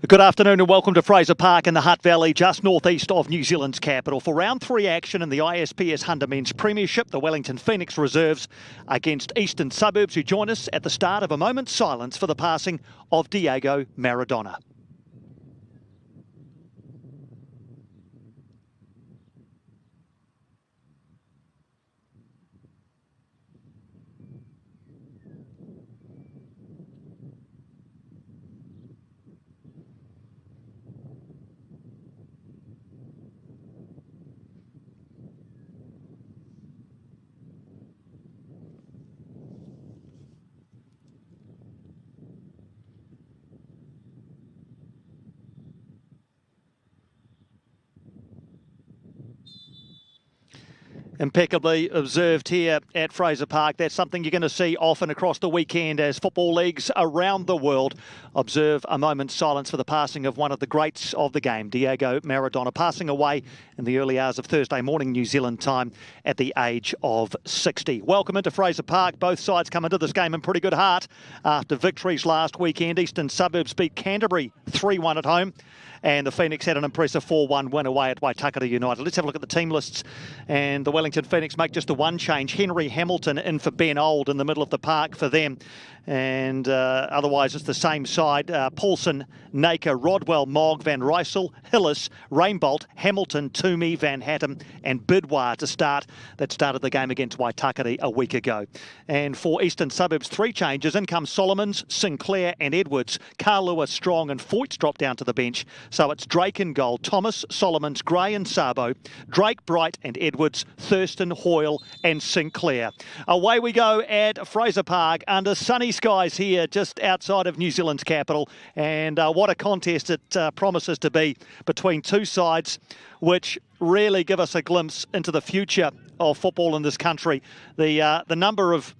Good afternoon and welcome to Fraser Park in the Hutt Valley, just northeast of New Zealand's capital. For round 3 action in the ISPS HANDA Men's Premiership, the Wellington Phoenix reserves against Eastern Suburbs, who join us at the start of a moment's silence for the passing of Diego Maradona. Impeccably observed here at Fraser Park. That's something you're going to see often across the weekend as football leagues around the world observe a moment's silence for the passing of one of the greats of the game, Diego Maradona, passing away in the early hours of Thursday morning New Zealand time at the age of 60. Welcome into Fraser Park. Both sides come into this game in pretty good heart after victories last weekend. Eastern Suburbs beat Canterbury 3-1 at home, and the Phoenix had an impressive 4-1 win away at Waitakere United. Let's have a look at the team lists. And the Wellington Phoenix make just the one change. Henry Hamilton in for Ben Old in the middle of the park for them. And otherwise it's the same side. Paulson, Naker, Rodwell, Mogg, Van Rysel, Hillis, Rainbolt, Hamilton, Toomey, Van Hattem and Bidwar to start. That started the game against Waitakere a week ago. And for Eastern Suburbs, 3 changes. In come Solomons, Sinclair and Edwards. Carl Lewis, Strong and Foyt's dropped down to the bench. So it's Drake in goal, Thomas, Solomons, Gray and Sabo, Drake, Bright and Edwards, Thurston, Hoyle and Sinclair. Away we go at Fraser Park under sunny skies here just outside of New Zealand's capital. And what a contest it promises to be between two sides which really give us a glimpse into the future of football in this country. The number of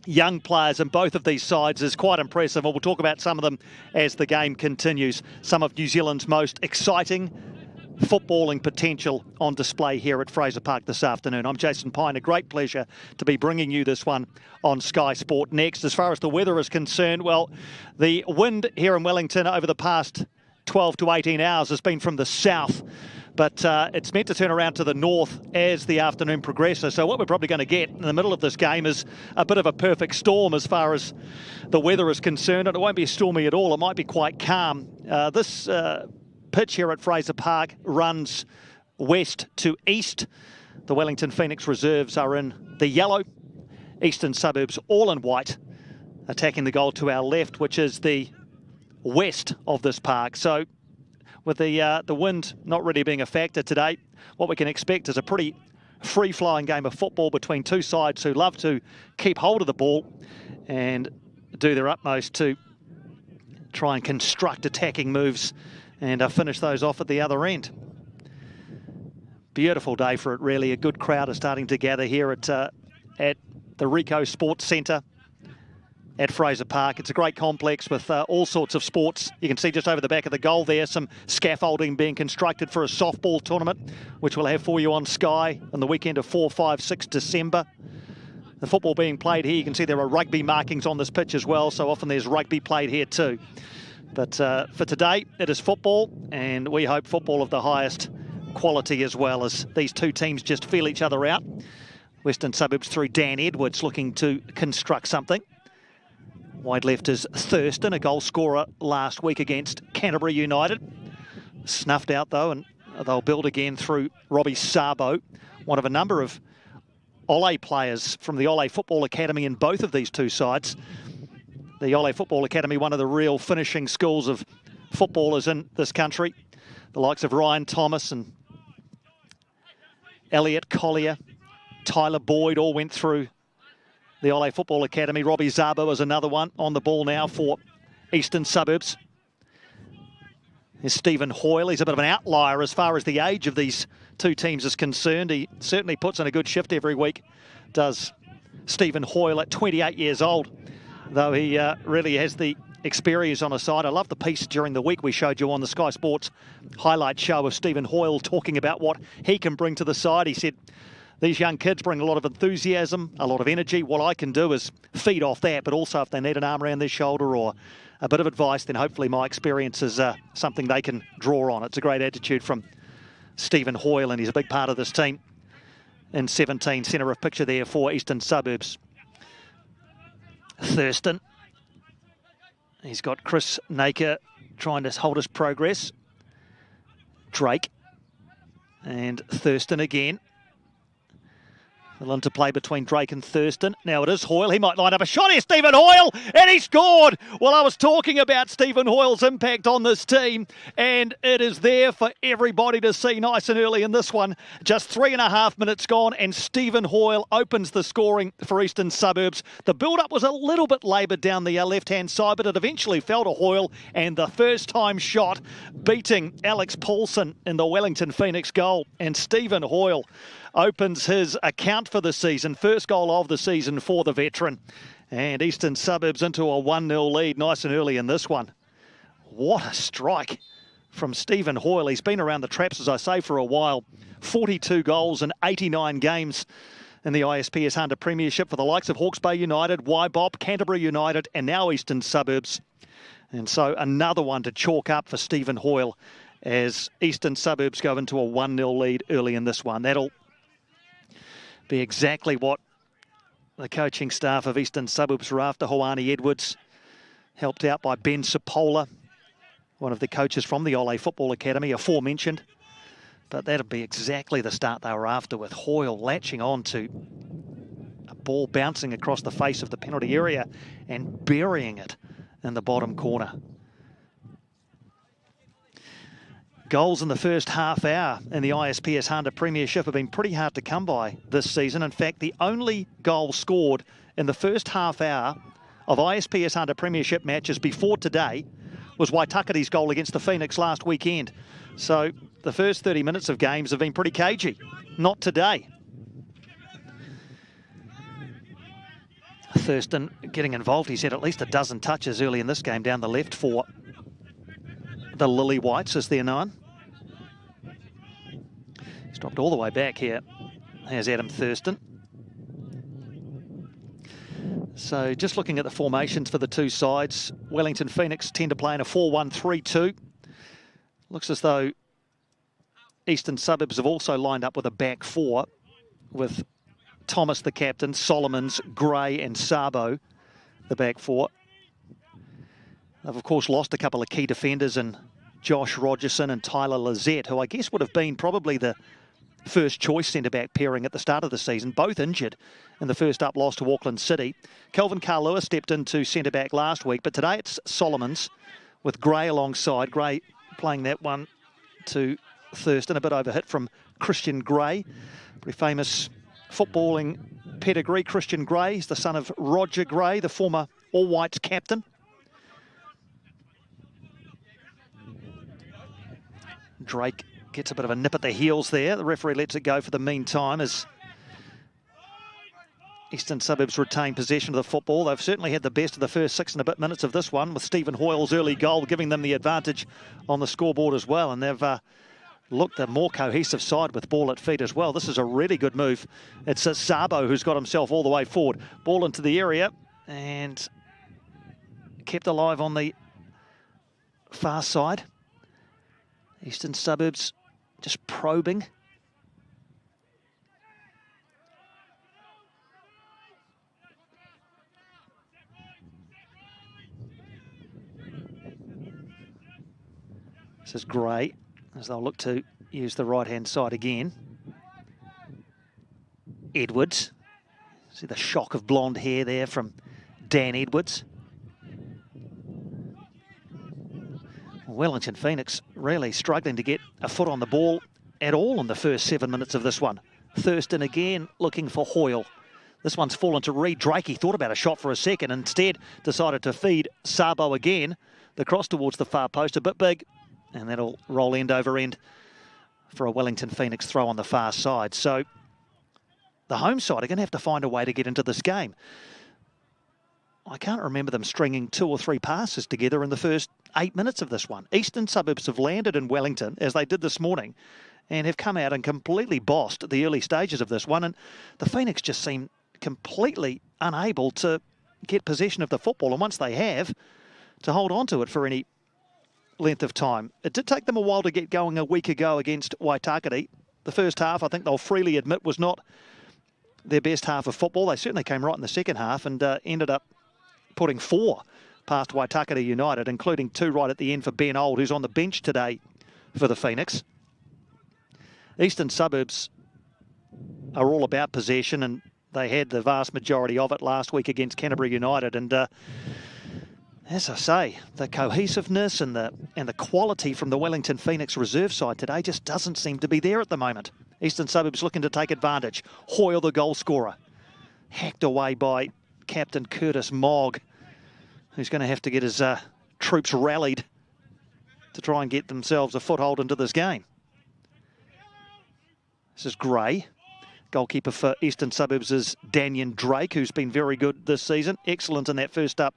young players in both of these sides is quite impressive, and we'll talk about some of them as the game continues. Some of New Zealand's most exciting footballing potential on display here at Fraser Park this afternoon. I'm Jason Pine. A great pleasure to be bringing you this one on Sky Sport Next. As far as the weather is concerned, well, the wind here in Wellington over the past 12 to 18 hours has been from the south, but it's meant to turn around to the north as the afternoon progresses. So what we're probably going to get in the middle of this game is a bit of a perfect storm as far as the weather is concerned. And it won't be stormy at all. It might be quite calm. This pitch here at Fraser Park runs west to east. The Wellington Phoenix reserves are in the yellow. Eastern Suburbs all in white, attacking the goal to our left, which is the west of this park. So with the wind not really being a factor today, what we can expect is a pretty free-flowing game of football between two sides who love to keep hold of the ball and do their utmost to try and construct attacking moves and finish those off at the other end. Beautiful day for it, really. A good crowd is starting to gather here at the Rico Sports Centre at Fraser Park. It's a great complex with all sorts of sports. You can see just over the back of the goal there some scaffolding being constructed for a softball tournament, which we'll have for you on Sky on the weekend of 4, 5, 6 December. The football being played here, you can see there are rugby markings on this pitch as well, so often there's rugby played here too. But for today, it is football, and we hope football of the highest quality as well, as these two teams just feel each other out. Western Suburbs through Dan Edwards looking to construct something. Wide left is Thurston, a goal scorer last week against Canterbury United. Snuffed out though, and they'll build again through Robbie Sabo, one of a number of Ole players from the Ole Football Academy in both of these two sides. The Ole Football Academy, one of the real finishing schools of footballers in this country. The likes of Ryan Thomas and Elliot Collier, Tyler Boyd all went through the Ole Football Academy. Robbie Zabo is another one on the ball now for Eastern Suburbs. There's Stephen Hoyle. He's a bit of an outlier as far as the age of these two teams is concerned. He certainly puts in a good shift every week, does Stephen Hoyle at 28 years old, though he really has the experience on his side. I love the piece during the week we showed you on the Sky Sports highlight show of Stephen Hoyle talking about what he can bring to the side. He said These young kids bring a lot of enthusiasm, a lot of energy. What I can do is feed off that, but also if they need an arm around their shoulder or a bit of advice, then hopefully my experience is something they can draw on. It's a great attitude from Stephen Hoyle, and he's a big part of this team. In 17, centre of picture there for Eastern Suburbs. Thurston. He's got Chris Naker trying to hold his progress. Drake. And Thurston again. A little interplay between Drake and Thurston. Now it is Hoyle. He might line up a shot here. Stephen Hoyle, and he scored. Well, I was talking about Stephen Hoyle's impact on this team, and it is there for everybody to see nice and early in this one. Just 3.5 minutes gone, and Stephen Hoyle opens the scoring for Eastern Suburbs. The build-up was a little bit laboured down the left-hand side, but it eventually fell to Hoyle, and the first-time shot beating Alex Paulson in the Wellington Phoenix goal. And Stephen Hoyle opens his account for the season. First goal of the season for the veteran. And Eastern Suburbs into a 1-0 lead nice and early in this one. What a strike from Stephen Hoyle. He's been around the traps, as I say, for a while. 42 goals in 89 games in the ISPS HANDA Premiership for the likes of Hawke's Bay United, Waibop, Canterbury United, and now Eastern Suburbs. And so another one to chalk up for Stephen Hoyle as Eastern Suburbs go into a 1-0 lead early in this one. That'll be exactly what the coaching staff of Eastern Suburbs were after. Hoani Edwards, helped out by Ben Sapola, one of the coaches from the Ole Football Academy, aforementioned. But that'll be exactly the start they were after, with Hoyle latching on to a ball bouncing across the face of the penalty area and burying it in the bottom corner. Goals in the first half hour in the ISPS HANDA Premiership have been pretty hard to come by this season. In fact, the only goal scored in the first half hour of ISPS HANDA Premiership matches before today was Waitakiti's goal against the Phoenix last weekend. So the first 30 minutes of games have been pretty cagey. Not today. Thurston getting involved. He's had at least a dozen touches early in this game down the left for the Lily Whites, as they're known. He's dropped all the way back here. There's Adam Thurston. So just looking at the formations for the two sides, Wellington Phoenix tend to play in a 4-1-3-2. Looks as though Eastern Suburbs have also lined up with a back four, with Thomas the captain, Solomons, Gray and Sabo the back four. They've, of course, lost a couple of key defenders in Josh Rogerson and Tyler Lizette, who I guess would have been probably the first choice centre-back pairing at the start of the season, both injured in the first up loss to Auckland City. Kelvin Carlua stepped into centre-back last week, but today it's Solomons with Gray alongside. Gray playing that one to Thurston, a bit overhit from Christian Gray. Pretty famous footballing pedigree, Christian Gray. He's the son of Roger Gray, the former All Whites captain. Drake gets a bit of a nip at the heels there. The referee lets it go for the meantime as Eastern Suburbs retain possession of the football. They've certainly had the best of the first 6 and a bit minutes of this one, with Stephen Hoyle's early goal giving them the advantage on the scoreboard as well. And they've looked a more cohesive side with ball at feet as well. This is a really good move. It's Sabo who's got himself all the way forward. Ball into the area and kept alive on the far side. Eastern Suburbs just probing. This is Gray, as they'll look to use the right-hand side again. Edwards. See the shock of blonde hair there from Dan Edwards. Wellington Phoenix really struggling to get a foot on the ball at all in the first 7 minutes of this one. Thurston again looking for Hoyle. This one's fallen to Reed Drake. He thought about a shot for a second, instead decided to feed Sabo again. The cross towards the far post, a bit big, and that'll roll end over end for a Wellington Phoenix throw on the far side. So the home side are going to have to find a way to get into this game. I can't remember them stringing 2 or 3 passes together in the first 8 minutes of this one. Eastern Suburbs have landed in Wellington, as they did this morning, and have come out and completely bossed the early stages of this one. And the Phoenix just seem completely unable to get possession of the football. And once they have, to hold on to it for any length of time. It did take them a while to get going a week ago against Waitakere. The first half, I think they'll freely admit, was not their best half of football. They certainly came right in the second half and ended up putting 4 past Waitakere United, including 2 right at the end for Ben Old, who's on the bench today for the Phoenix. Eastern Suburbs are all about possession, and they had the vast majority of it last week against Canterbury United. And as I say, the cohesiveness and the quality from the Wellington Phoenix reserve side today just doesn't seem to be there at the moment. Eastern Suburbs looking to take advantage. Hoyle, the goal scorer, hacked away by captain Curtis Mogg, who's going to have to get his troops rallied to try and get themselves a foothold into this game. This is Gray. Goalkeeper for Eastern Suburbs is Daniel Drake, who's been very good this season. Excellent in that first up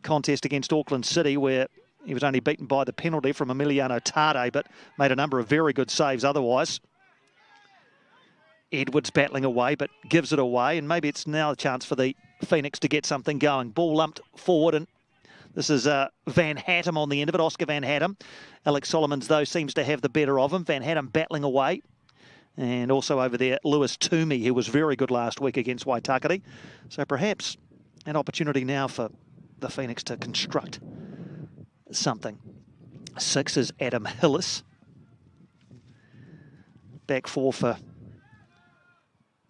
contest against Auckland City, where he was only beaten by the penalty from Emiliano Tade, but made a number of very good saves otherwise. Edwards battling away, but gives it away, and maybe it's now a chance for the Phoenix to get something going. Ball lumped forward, and this is Van Hattem on the end of it, Oscar Van Hattem. Alex Solomons, though, seems to have the better of him. Van Hattem battling away. And also over there, Lewis Toomey, who was very good last week against Waitakere. So perhaps an opportunity now for the Phoenix to construct something. 6 is Adam Hillis. Back 4 for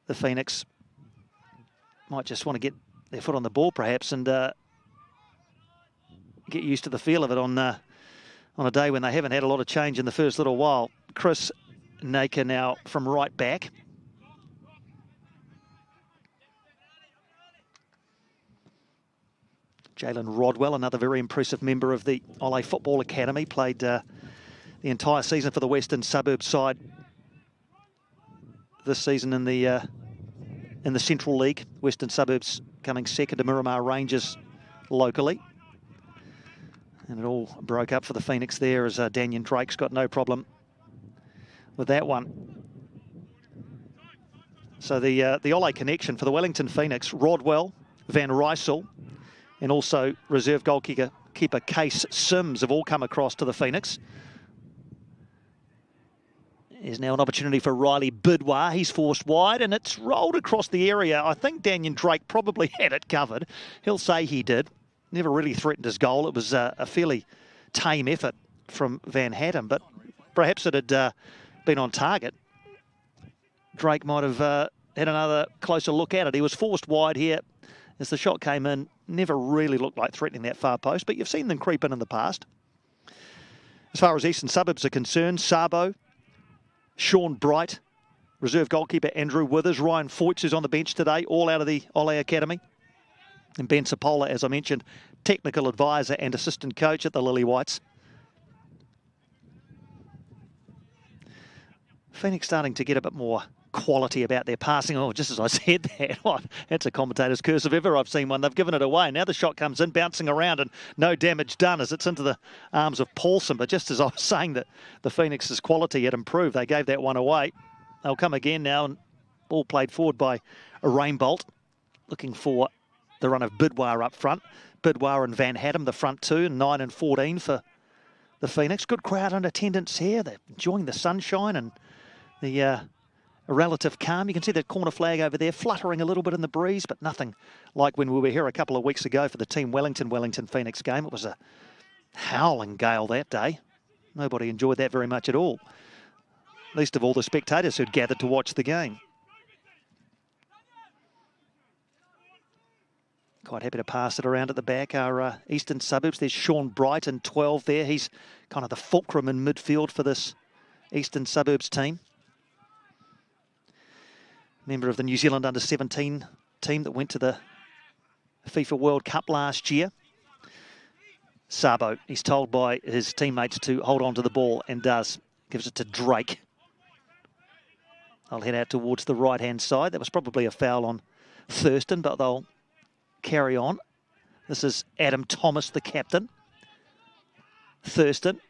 the Phoenix. Might just want to get their foot on the ball perhaps and get used to the feel of it on a day when they haven't had a lot of change in the first little while. Chris Naker now from right back. Jalen Rodwell, another very impressive member of the Ole Football Academy, played the entire season for the Western Suburbs side this season in the Central League. Western Suburbs coming second to Miramar Rangers locally. And it all broke up for the Phoenix there as Daniel Drake's got no problem with that one. So the Ole connection for the Wellington Phoenix, Rodwell, Van Rysel, and also reserve goalkeeper Case Sims have all come across to the Phoenix. There's now an opportunity for Riley Bidwar. He's forced wide and it's rolled across the area. I think Daniel Drake probably had it covered. He'll say he did. Never really threatened his goal. It was a fairly tame effort from Van Hattem, but perhaps it had been on target. Drake might have had another closer look at it. He was forced wide here as the shot came in. Never really looked like threatening that far post, but you've seen them creep in the past. As far as Eastern Suburbs are concerned, Sabo, Sean Bright, reserve goalkeeper Andrew Withers, Ryan Foyts, who's on the bench today, all out of the Ole Academy. And Ben Sapola, as I mentioned, technical advisor and assistant coach at the Lily Whites. Phoenix starting to get a bit more quality about their passing. Oh, just as I said that, oh, that's a commentator's curse if ever I've seen one. They've given it away. Now the shot comes in, bouncing around, and no damage done as it's into the arms of Paulson. But just as I was saying that the Phoenix's quality had improved, they gave that one away. They'll come again now, and ball played forward by a Rainbolt, looking for the run of Bidwar up front. Bidwar and Van Hattem, the front two, 9 and 14 for the Phoenix. Good crowd in attendance here. They're enjoying the sunshine and the a relative calm. You can see that corner flag over there fluttering a little bit in the breeze, but nothing like when we were here a couple of weeks ago for the Team Wellington Phoenix game. It was a howling gale that day. Nobody enjoyed that very much at all. Least of all the spectators who'd gathered to watch the game. Quite happy to pass it around at the back. Our Eastern Suburbs, there's Sean Bright in 12 there. He's kind of the fulcrum in midfield for this Eastern Suburbs team. Member of the New Zealand under-17 team that went to the FIFA World Cup last year. Sabo, he's told by his teammates to hold on to the ball and does. Gives it to Drake. They'll head out towards the right-hand side. That was probably a foul on Thurston, but they'll carry on. This is Adam Thomas, the captain. Thurston,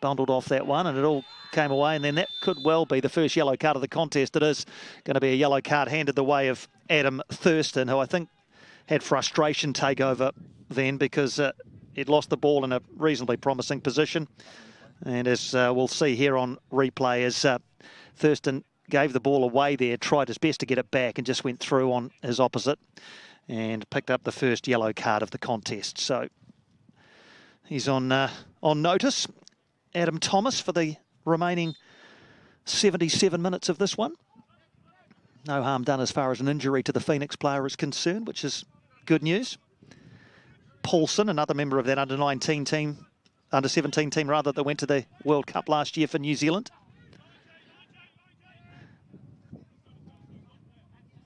bundled off that one, and it all came away, and then that could well be the first yellow card of the contest. It is going to be a yellow card handed the way of Adam Thurston, who I think had frustration take over then because he'd lost the ball in a reasonably promising position. And as we'll see here on replay, as Thurston gave the ball away there, tried his best to get it back and just went through on his opposite and picked up the first yellow card of the contest. So he's on notice. Adam Thomas for the remaining 77 minutes of this one. No harm done as far as an injury to the Phoenix player is concerned, which is good news. Paulson, another member of that under-19 team, under-17 team rather, that went to the World Cup last year for New Zealand.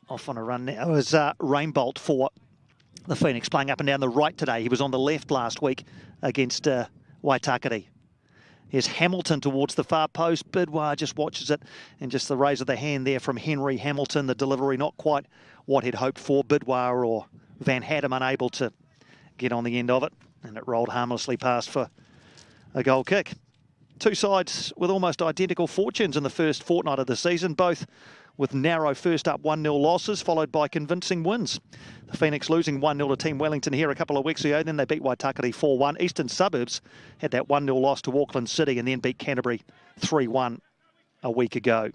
Off on a run now is Rainbolt for the Phoenix, playing up and down the right today. He was on the left last week against Waitakere. Here's Hamilton towards the far post. Bidwar just watches it, and just the raise of the hand there from Henry Hamilton. The delivery not quite what he'd hoped for. Bidwar or Van Hattem unable to get on the end of it, and it rolled harmlessly past for a goal kick. Two sides with almost identical fortunes in the first fortnight of the season, both with narrow first up 1-0 losses, followed by convincing wins. The Phoenix losing 1-0 to Team Wellington here a couple of weeks ago, then they beat Waitakere 4-1. Eastern Suburbs had that 1-0 loss to Auckland City and then beat Canterbury 3-1 a week ago.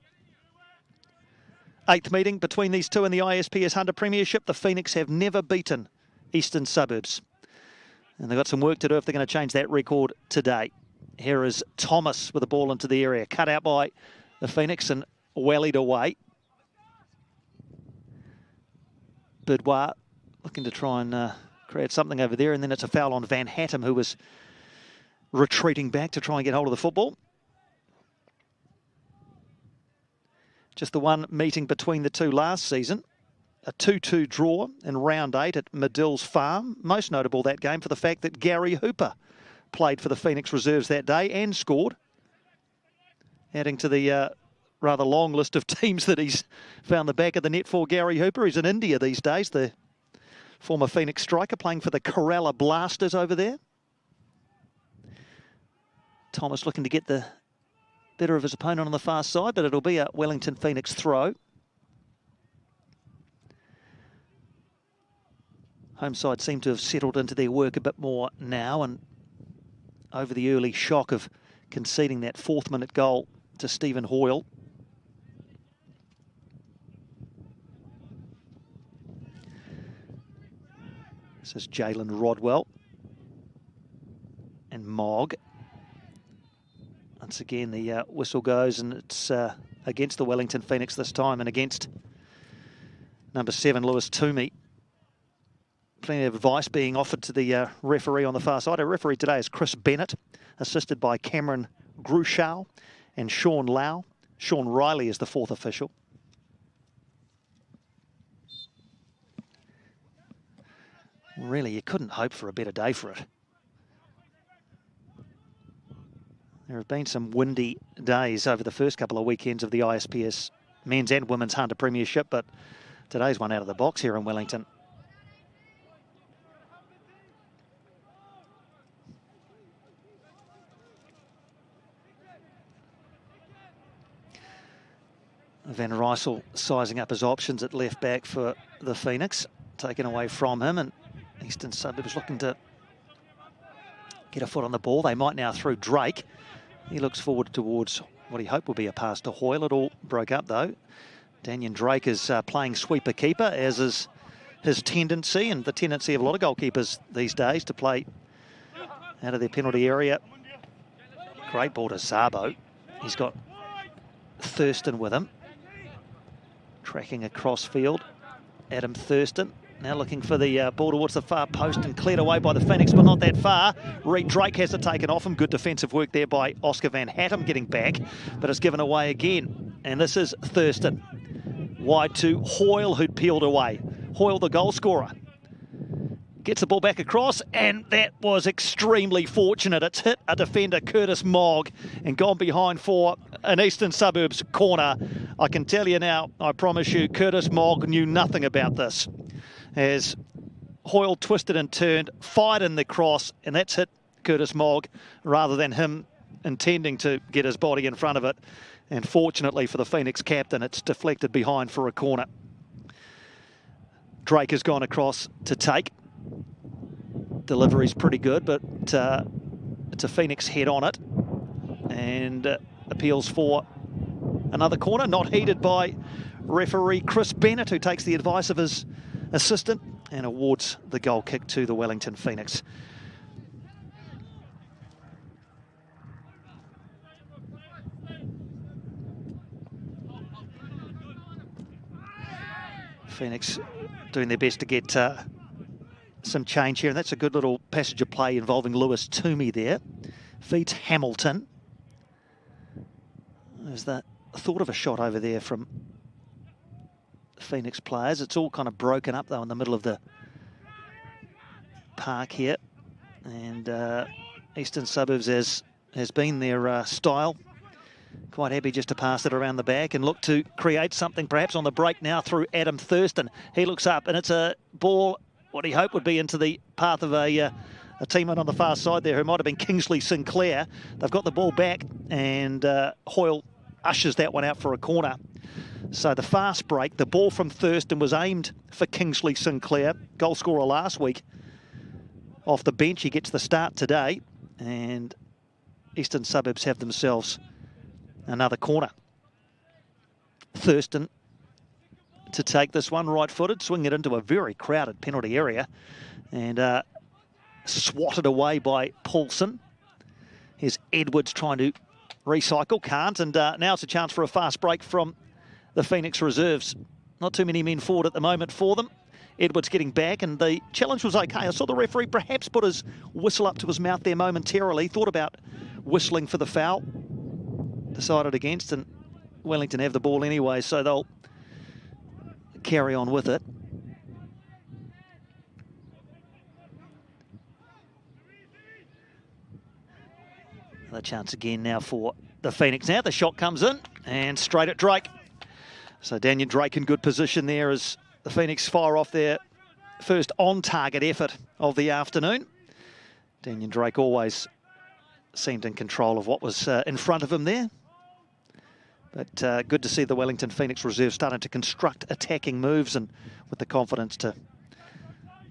Eighth meeting between these two in the ISPS HANDA Premiership. The Phoenix have never beaten Eastern Suburbs, and they've got some work to do if they're going to change that record today. Here is Thomas with the ball into the area, cut out by the Phoenix and wellied away. Bidwar looking to try and create something over there, and then it's a foul on Van Hattem, who was retreating back to try and get hold of the football. Just the one meeting between the two last season. A 2-2 draw in round 8 at Medill's Farm. Most notable that game for the fact that Gary Hooper played for the Phoenix reserves that day and scored, adding to the rather long list of teams that he's found the back of the net for. Gary Hooper, he's in India these days, the former Phoenix striker, playing for the Kerala Blasters over there. Thomas looking to get the better of his opponent on the far side, but it'll be a Wellington Phoenix throw. Home side seem to have settled into their work a bit more now, and over the early shock of conceding that 4th minute goal to Stephen Hoyle. This is Jalen Rodwell and Mogg. Once again, the whistle goes, and it's against the Wellington Phoenix this time, and against number 7, Lewis Toomey. Plenty of advice being offered to the referee on the far side. Our referee today is Chris Bennett, assisted by Cameron Grushau and Sean Lau. Sean Riley is the 4th official. Really, you couldn't hope for a better day for it. There have been some windy days over the first couple of weekends of the ISPS men's and women's HANDA Premiership, but today's one out of the box here in Wellington. Van Rysel sizing up his options at left back for the Phoenix, taken away from him, and Eastern Suburbs looking to get a foot on the ball. They might now through Drake. He looks forward towards what he hoped will be a pass to Hoyle. It all broke up though. Daniel Drake is playing sweeper-keeper, as is his tendency, and the tendency of a lot of goalkeepers these days, to play out of their penalty area. Great ball to Sabo. He's got Thurston with him. Tracking across field, Adam Thurston. Now looking for the ball towards the far post and cleared away by the Phoenix, but not that far. Reed Drake has it taken off him. Good defensive work there by Oscar Van Hattem getting back, but it's given away again. And this is Thurston. Wide to Hoyle, who'd peeled away. Hoyle, the goal scorer. Gets the ball back across, and that was extremely fortunate. It's hit a defender, Curtis Mogg, and gone behind for an Eastern Suburbs corner. I can tell you now, I promise you, Curtis Mogg knew nothing about this. As Hoyle twisted and turned, fired in the cross, and that's hit Curtis Mogg rather than him intending to get his body in front of it. And fortunately for the Phoenix captain, it's deflected behind for a corner. Drake has gone across to take. Delivery's pretty good, but it's a Phoenix head on it. And appeals for another corner, not heeded by referee Chris Bennett, who takes the advice of his assistant and awards the goal kick to the Wellington Phoenix. Phoenix doing their best to get some change here, and that's a good little passage of play involving Lewis Toomey there. Feeds Hamilton. There's that thought of a shot over there from Phoenix players. It's all kind of broken up though in the middle of the park here, and Eastern Suburbs has been their style. Quite happy just to pass it around the back and look to create something perhaps on the break now through Adam Thurston. He looks up and it's a ball, what he hoped would be into the path of a teammate on the far side there who might have been Kingsley Sinclair. They've got the ball back and Hoyle ushers that one out for a corner. So the fast break, the ball from Thurston was aimed for Kingsley Sinclair, goal scorer last week. Off the bench, he gets the start today, and Eastern Suburbs have themselves another corner. Thurston to take this one, right-footed, swing it into a very crowded penalty area, and swatted away by Paulson. Here's Edwards trying to recycle, can't, and now it's a chance for a fast break from the Phoenix reserves. Not too many men forward at the moment for them. Edwards getting back, and the challenge was okay. I saw the referee perhaps put his whistle up to his mouth there momentarily, thought about whistling for the foul, decided against, and Wellington have the ball anyway, so they'll carry on with it. Another chance again now for the Phoenix. Now the shot comes in and straight at Drake. So Daniel Drake in good position there as the Phoenix fire off their first on-target effort of the afternoon. Daniel Drake always seemed in control of what was in front of him there. But good to see the Wellington Phoenix reserve starting to construct attacking moves and with the confidence to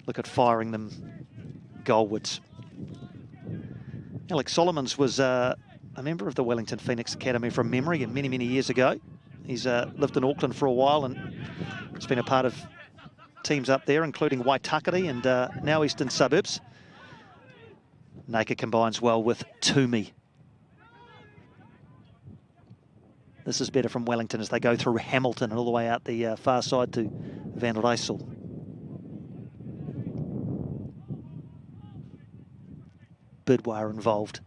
look at firing them goalwards. Alex Solomons was a member of the Wellington Phoenix Academy from memory and many, many years ago. He's lived in Auckland for a while and has been a part of teams up there, including Waitakere and now Eastern Suburbs. Naka combines well with Toomey. This is better from Wellington as they go through Hamilton and all the way out the far side to Van Rijssel. Bidwar involved.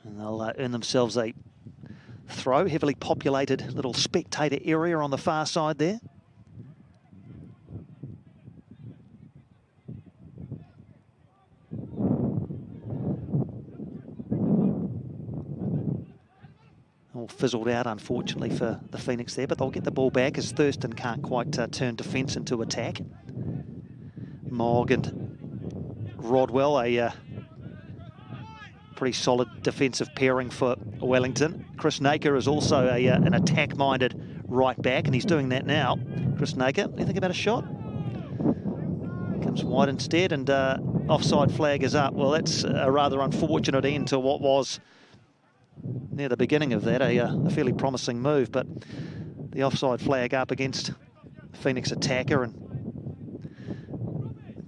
And they'll earn themselves a throw. Heavily populated little spectator area on the far side there. All fizzled out, unfortunately, for the Phoenix there, but they'll get the ball back as Thurston can't quite turn defence into attack. Mogg and Rodwell, a pretty solid defensive pairing for Wellington. Chris Naka is also an attack-minded right back, and he's doing that now. Chris Naka, anything about a shot? Comes wide instead, and offside flag is up. Well, that's a rather unfortunate end to what was near the beginning of that, a fairly promising move, but the offside flag up against Phoenix attacker, and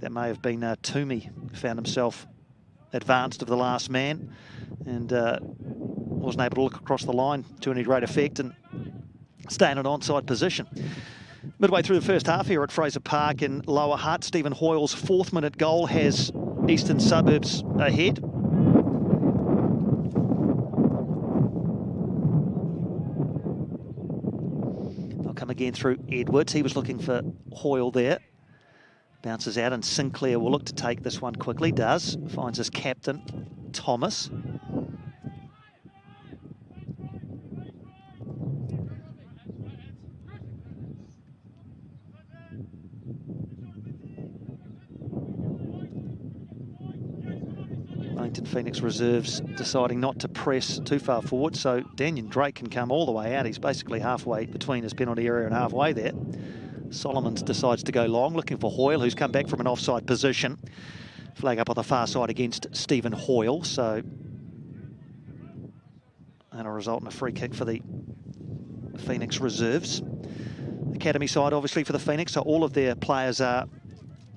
that may have been Toomey, found himself advanced of the last man and wasn't able to look across the line to any great effect and stay in an onside position. Midway through the first half here at Fraser Park in Lower Hutt, Stephen Hoyle's 4th-minute goal has Eastern Suburbs ahead. Come again through Edwards. He was looking for Hoyle there. Bounces out and Sinclair will look to take this one quickly. Does. Finds his captain, Thomas. Wellington Phoenix reserves deciding not to press too far forward, so Daniel Drake can come all the way out. He's basically halfway between his penalty area and halfway there. Solomons decides to go long, looking for Hoyle, who's come back from an offside position. Flag up on the far side against Stephen Hoyle, so that'll result in a free kick for the Phoenix reserves. Academy side, obviously, for the Phoenix, so all of their players are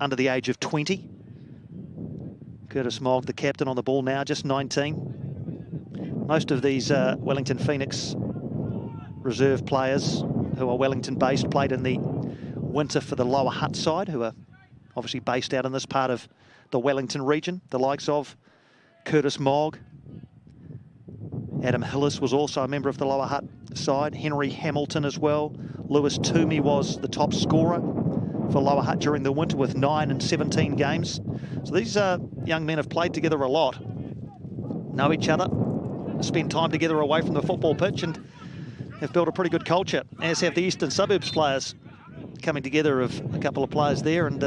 under the age of 20. Curtis Mogg, the captain, on the ball now, just 19. Most of these Wellington Phoenix reserve players who are Wellington-based played in the winter for the lower Hutt side, who are obviously based out in this part of the Wellington region. The likes of Curtis Mogg. Adam Hillis was also a member of the lower Hutt side. Henry Hamilton as well. Lewis Toomey was the top scorer for lower Hutt during the winter with 9 and 17 games. So these young men have played together a lot, know each other, spend time together away from the football pitch, and have built a pretty good culture, as have the Eastern Suburbs players. Coming together of a couple of players there, and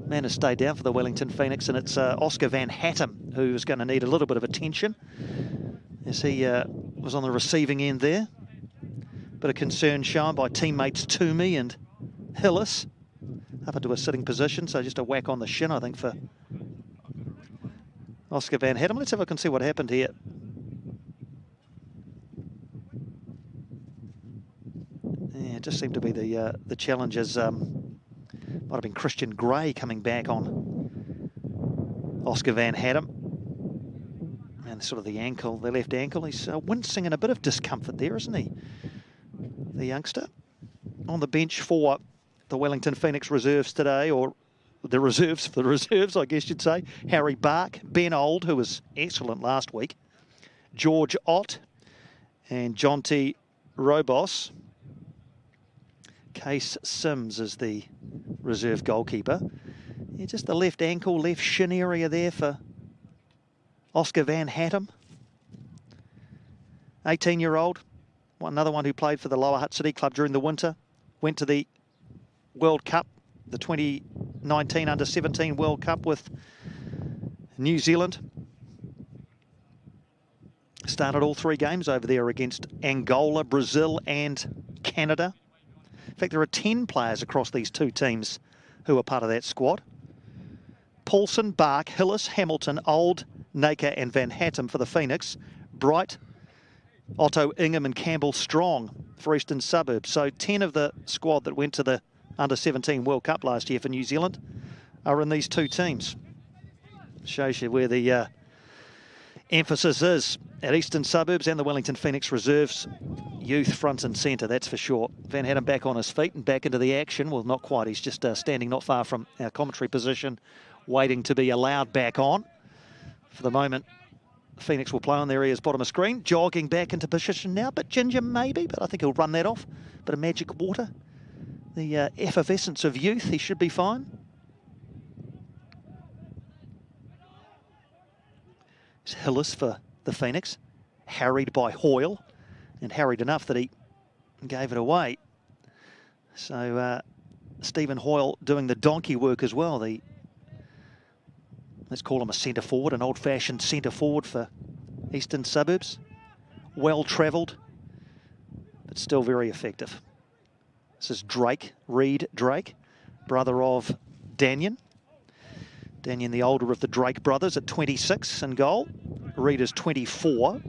man has stayed down for the Wellington Phoenix, and it's Oscar Van Hattem who is going to need a little bit of attention, as he was on the receiving end there. Bit of concern shown by teammates Toomey and Hillis, up into a sitting position, so just a whack on the shin, I think, for Oscar Van Hattem. Let's have a look and see what happened here. Yeah, it just seemed to be the challenges. Might have been Christian Gray coming back on Oscar Van Hattem. And sort of the ankle, the left ankle. He's wincing in a bit of discomfort there, isn't he? The youngster. On the bench for the Wellington Phoenix reserves today, or the reserves for the reserves, I guess you'd say. Harry Bark, Ben Old, who was excellent last week, George Ott, and Jonty Robos. Case Sims is the reserve goalkeeper. Yeah, just the left ankle, left shin area there for Oscar Van Hattem. 18-year-old, another one who played for the Lower Hutt City Club during the winter. Went to the World Cup, the 2019 Under-17 World Cup with New Zealand. Started all 3 games over there against Angola, Brazil and Canada. In fact, there are 10 players across these 2 teams who are part of that squad. Paulson, Bark, Hillis, Hamilton, Old, Naker and Van Hattem for the Phoenix. Bright, Otto, Ingham and Campbell Strong for Eastern Suburbs. So 10 of the squad that went to the Under-17 World Cup last year for New Zealand are in these 2 teams. Shows you where the emphasis is at Eastern Suburbs and the Wellington Phoenix reserves. Youth front and centre, that's for sure. Van Hattem back on his feet and back into the action. Well, not quite. He's just standing not far from our commentary position, waiting to be allowed back on. For the moment, Phoenix will play on there. He is bottom of screen, jogging back into position now. Bit ginger maybe, but I think he'll run that off. Bit of magic water. The effervescence of youth, he should be fine. It's Hillis for the Phoenix, harried by Hoyle, and harried enough that he gave it away. So Stephen Hoyle doing the donkey work as well. Let's call him a centre forward, an old-fashioned centre forward for Eastern Suburbs. Well travelled, but still very effective. This is Drake, Reed Drake, brother of Daniel. Daniel, the older of the Drake brothers, at 26 in goal. Reed is 24.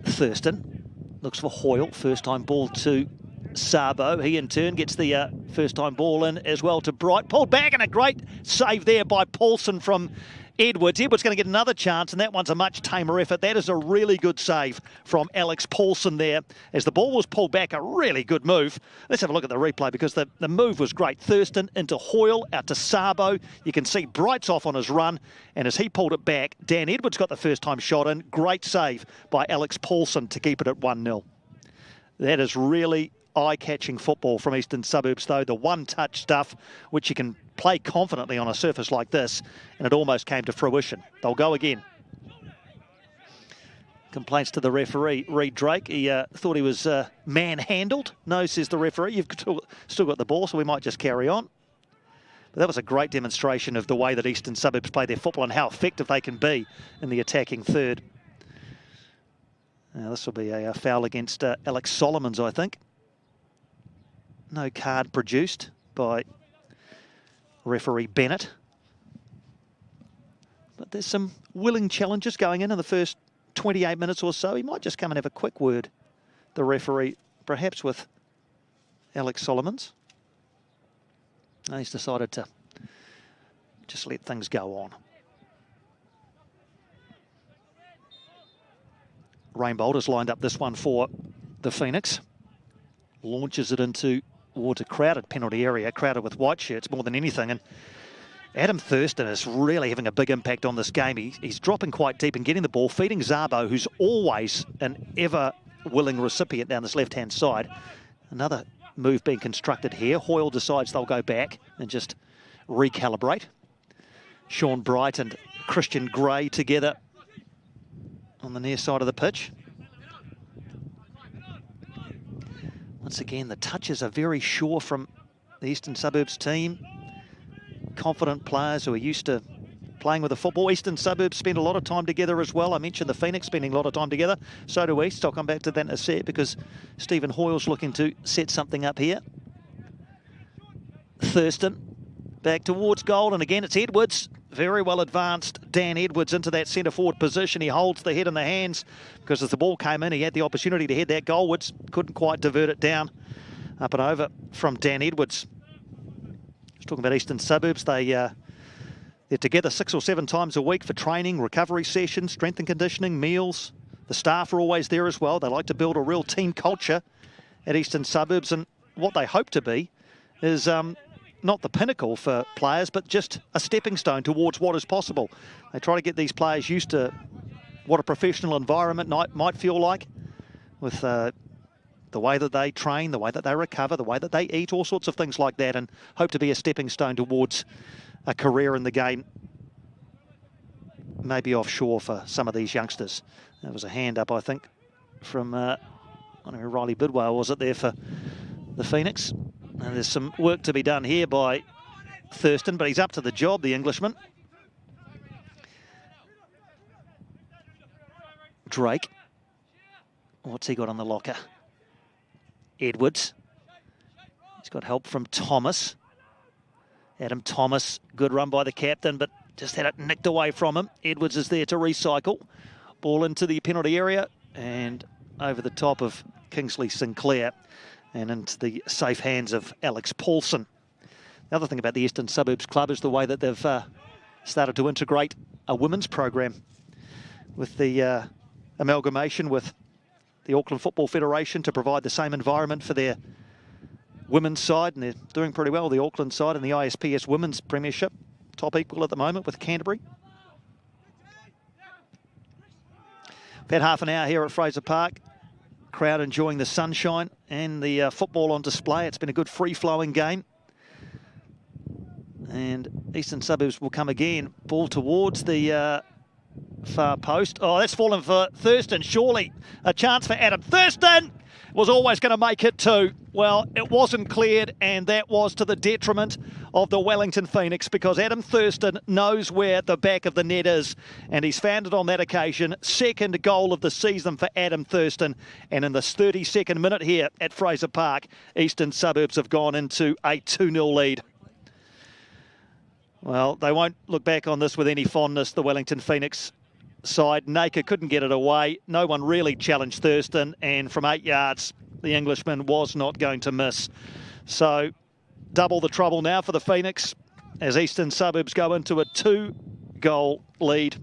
Thurston looks for Hoyle. First time ball to Sabo. He in turn gets the first time ball in as well to Bright. Pulled back, and a great save there by Paulson from Edwards. Edwards going to get another chance, and that one's a much tamer effort. That is a really good save from Alex Paulson there as the ball was pulled back. A really good move. Let's have a look at the replay because the move was great. Thurston into Hoyle, out to Sabo. You can see Bright's off on his run, and as he pulled it back, Dan Edwards got the first time shot in. Great save by Alex Paulson to keep it at 1-0. That is really eye-catching football from Eastern Suburbs, though. The one-touch stuff, which you can play confidently on a surface like this, and it almost came to fruition. They'll go again. Complaints to the referee, Reed Drake. He thought he was manhandled. No, says the referee, you've still got the ball, so we might just carry on. But that was a great demonstration of the way that Eastern Suburbs play their football and how effective they can be in the attacking third. Now this will be a foul against Alex Solomons, I think. No card produced by referee Bennett. But there's some willing challenges going in the first 28 minutes or so. He might just come and have a quick word, the referee, perhaps with Alex Solomons. No, he's decided to just let things go on. Rainbolt has lined up this one for the Phoenix. Launches it towards a crowded penalty area, crowded with white shirts more than anything. And Adam Thurston is really having a big impact on this game. He's dropping quite deep and getting the ball, feeding Zabo, who's always an ever-willing recipient down this left-hand side. Another move being constructed here. Hoyle decides they'll go back and just recalibrate. Sean Bright and Christian Gray together on the near side of the pitch. Once again, the touches are very sure from the Eastern Suburbs team. Confident players who are used to playing with the football. Eastern Suburbs spend a lot of time together as well. I mentioned the Phoenix spending a lot of time together. So do East. I'll come back to that in a sec because Stephen Hoyle's looking to set something up here. Thurston back towards goal, and again it's Edwards. Very well advanced Dan Edwards into that centre forward position. He holds the head in the hands because as the ball came in, he had the opportunity to head that goalwards. Couldn't quite divert it down. Up and over from Dan Edwards. Just talking about Eastern Suburbs, they're together 6 or 7 times a week for training, recovery sessions, strength and conditioning, meals. The staff are always there as well. They like to build a real team culture at Eastern Suburbs, and what they hope to be is not the pinnacle for players, but just a stepping stone towards what is possible. They try to get these players used to what a professional environment might feel like with the way that they train, the way that they recover, the way that they eat, all sorts of things like that, and hope to be a stepping stone towards a career in the game, maybe offshore for some of these youngsters. That was a hand up, I think, from I don't know, Riley Bidwell, was it there for the Phoenix? And there's some work to be done here by Thurston, but he's up to the job, the Englishman. Drake. What's he got on the locker? Edwards. He's got help from Thomas. Adam Thomas, good run by the captain, but just had it nicked away from him. Edwards is there to recycle. Ball into the penalty area and over the top of Kingsley Sinclair and into the safe hands of Alex Paulson. The other thing about the Eastern Suburbs Club is the way that they've started to integrate a women's program with the amalgamation with the Auckland Football Federation to provide the same environment for their women's side, and they're doing pretty well, the Auckland side in the ISPS Women's Premiership, top equal at the moment with Canterbury. About half an hour here at Fraser Park. Crowd enjoying the sunshine and the football on display. It's been a good free-flowing game. And Eastern Suburbs will come again. Ball towards the far post. Oh, that's fallen for Thurston. Surely a chance for Adam. Thurston was always going to make it too. Well, it wasn't cleared, and that was to the detriment of the Wellington Phoenix because Adam Thurston knows where the back of the net is, and he's found it on that occasion. Second goal of the season for Adam Thurston, and in this 32nd minute here at Fraser Park, Eastern Suburbs have gone into a 2-0 lead. Well, they won't look back on this with any fondness, the Wellington Phoenix side. Naker couldn't get it away. No one really challenged Thurston, and from 8 yards, the Englishman was not going to miss. So, double the trouble now for the Phoenix as Eastern Suburbs go into a 2-goal lead.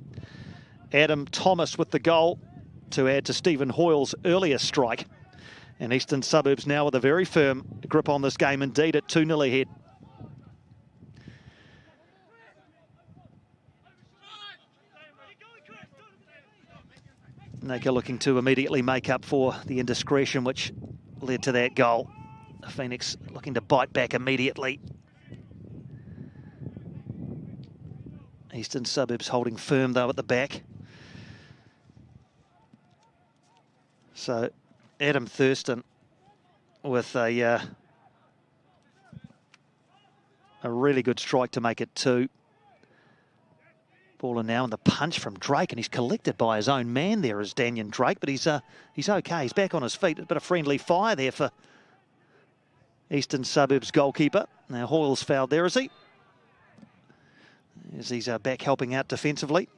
Adam Thomas with the goal to add to Stephen Hoyle's earlier strike. And Eastern Suburbs now with a very firm grip on this game indeed at 2-0 ahead. Naker looking to immediately make up for the indiscretion which led to that goal. The Phoenix looking to bite back immediately. Eastern Suburbs holding firm though at the back. So Adam Thurston with a A really good strike to make it 2. Ball in now, and the punch from Drake, and he's collected by his own man there is Daniel Drake, but he's okay. He's back on his feet. A bit of friendly fire there for Eastern Suburbs goalkeeper. Now Hoyle's fouled there, is he? As he's back helping out defensively.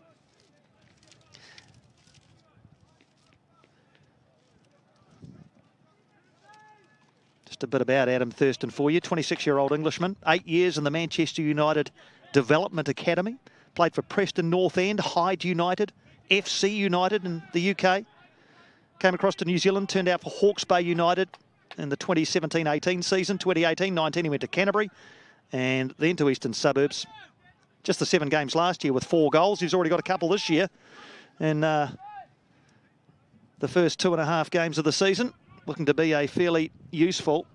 Just a bit about Adam Thurston for you. 26-year-old Englishman, 8 years in the Manchester United Development Academy. Played for Preston North End, Hyde United, FC United in the UK. Came across to New Zealand, turned out for Hawke's Bay United in the 2017-18 season. 2018-19 he went to Canterbury and then to Eastern Suburbs. Just the 7 games last year with 4 goals. He's already got a couple this year in the first 2.5 games of the season. Looking to be a fairly useful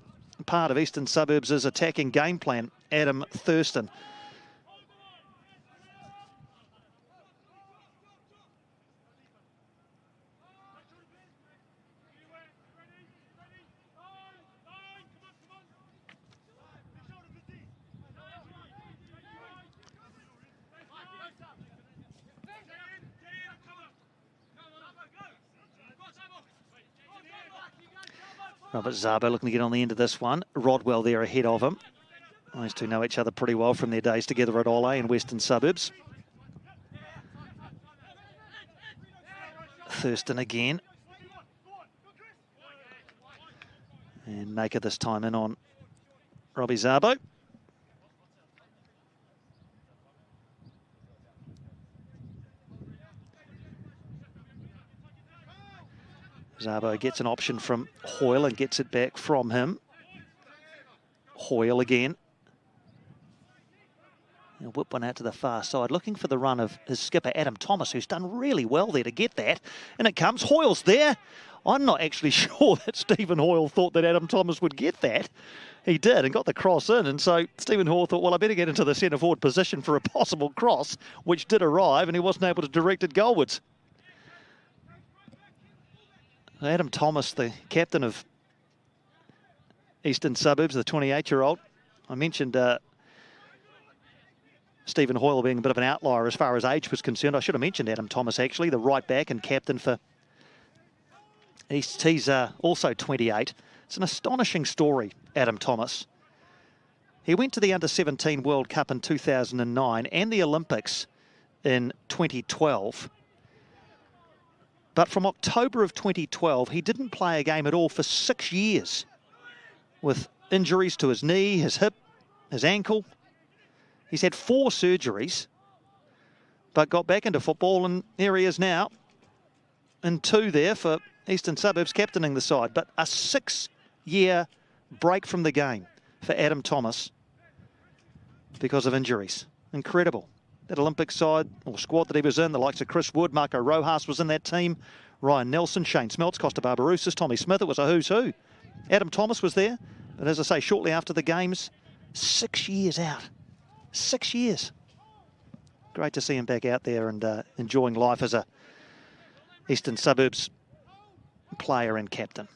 part of Eastern Suburbs' attacking game plan, Adam Thurston. Robert Zabo looking to get on the end of this one. Rodwell there ahead of him. Those two know each other pretty well from their days together at Ole in Western Suburbs. Thurston again. And Maker this time in on Robbie Zabo. Zabo gets an option from Hoyle and gets it back from him. Hoyle again. He'll whip one out to the far side, looking for the run of his skipper, Adam Thomas, who's done really well there to get that. And it comes. Hoyle's there. I'm not actually sure that Stephen Hoyle thought that Adam Thomas would get that. He did and got the cross in. And so Stephen Hoyle thought, well, I better get into the centre forward position for a possible cross, which did arrive, and he wasn't able to direct it goalwards. Adam Thomas, the captain of Eastern Suburbs, the 28-year-old. I mentioned Stephen Hoyle being a bit of an outlier as far as age was concerned. I should have mentioned Adam Thomas, actually, the right back and captain for East. He's also 28. It's an astonishing story, Adam Thomas. He went to the Under-17 World Cup in 2009 and the Olympics in 2012. But from October of 2012, he didn't play a game at all for 6 years with injuries to his knee, his hip, his ankle. He's had 4 surgeries, but got back into football, and here he is now in 2 there for Eastern Suburbs, captaining the side. But a 6-year break from the game for Adam Thomas because of injuries. Incredible. That Olympic side or squad that he was in, the likes of Chris Wood, Marco Rojas was in that team, Ryan Nelson, Shane Smeltz, Costa Barbarouses, Tommy Smith. It was a who's who. Adam Thomas was there, but as I say, shortly after the games, 6 years out. 6 years. Great to see him back out there and enjoying life as a Eastern Suburbs player and captain.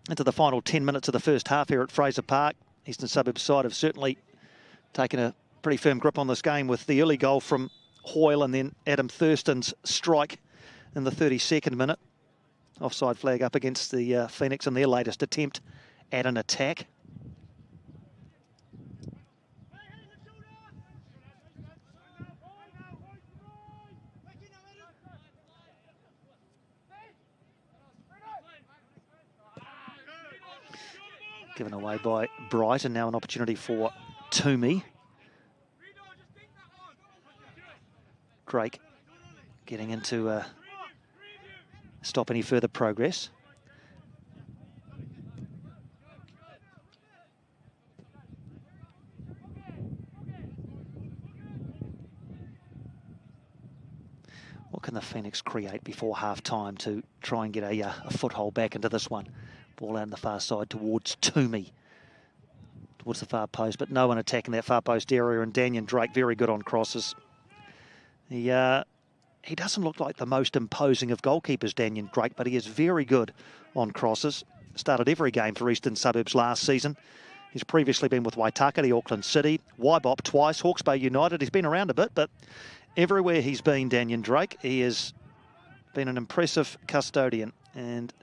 Into the final 10 minutes of the first half here at Fraser Park. Eastern Suburbs side have certainly taken a pretty firm grip on this game with the early goal from Hoyle and then Adam Thurston's strike in the 32nd minute. Offside flag up against the Phoenix in their latest attempt at an attack. Given away by Bright, and now an opportunity for Toomey. Drake getting into stop any further progress. What can the Phoenix create before half-time to try and get a foothold back into this one? Ball out on the far side towards Toomey. Towards the far post, but no one attacking that far post area, and Daniel Drake very good on crosses. He doesn't look like the most imposing of goalkeepers, Daniel Drake, but he is very good on crosses. Started every game for Eastern Suburbs last season. He's previously been with Waitakere, Auckland City, Waibop twice, Hawke's Bay United. He's been around a bit, but everywhere he's been, Daniel Drake, he has been an impressive custodian and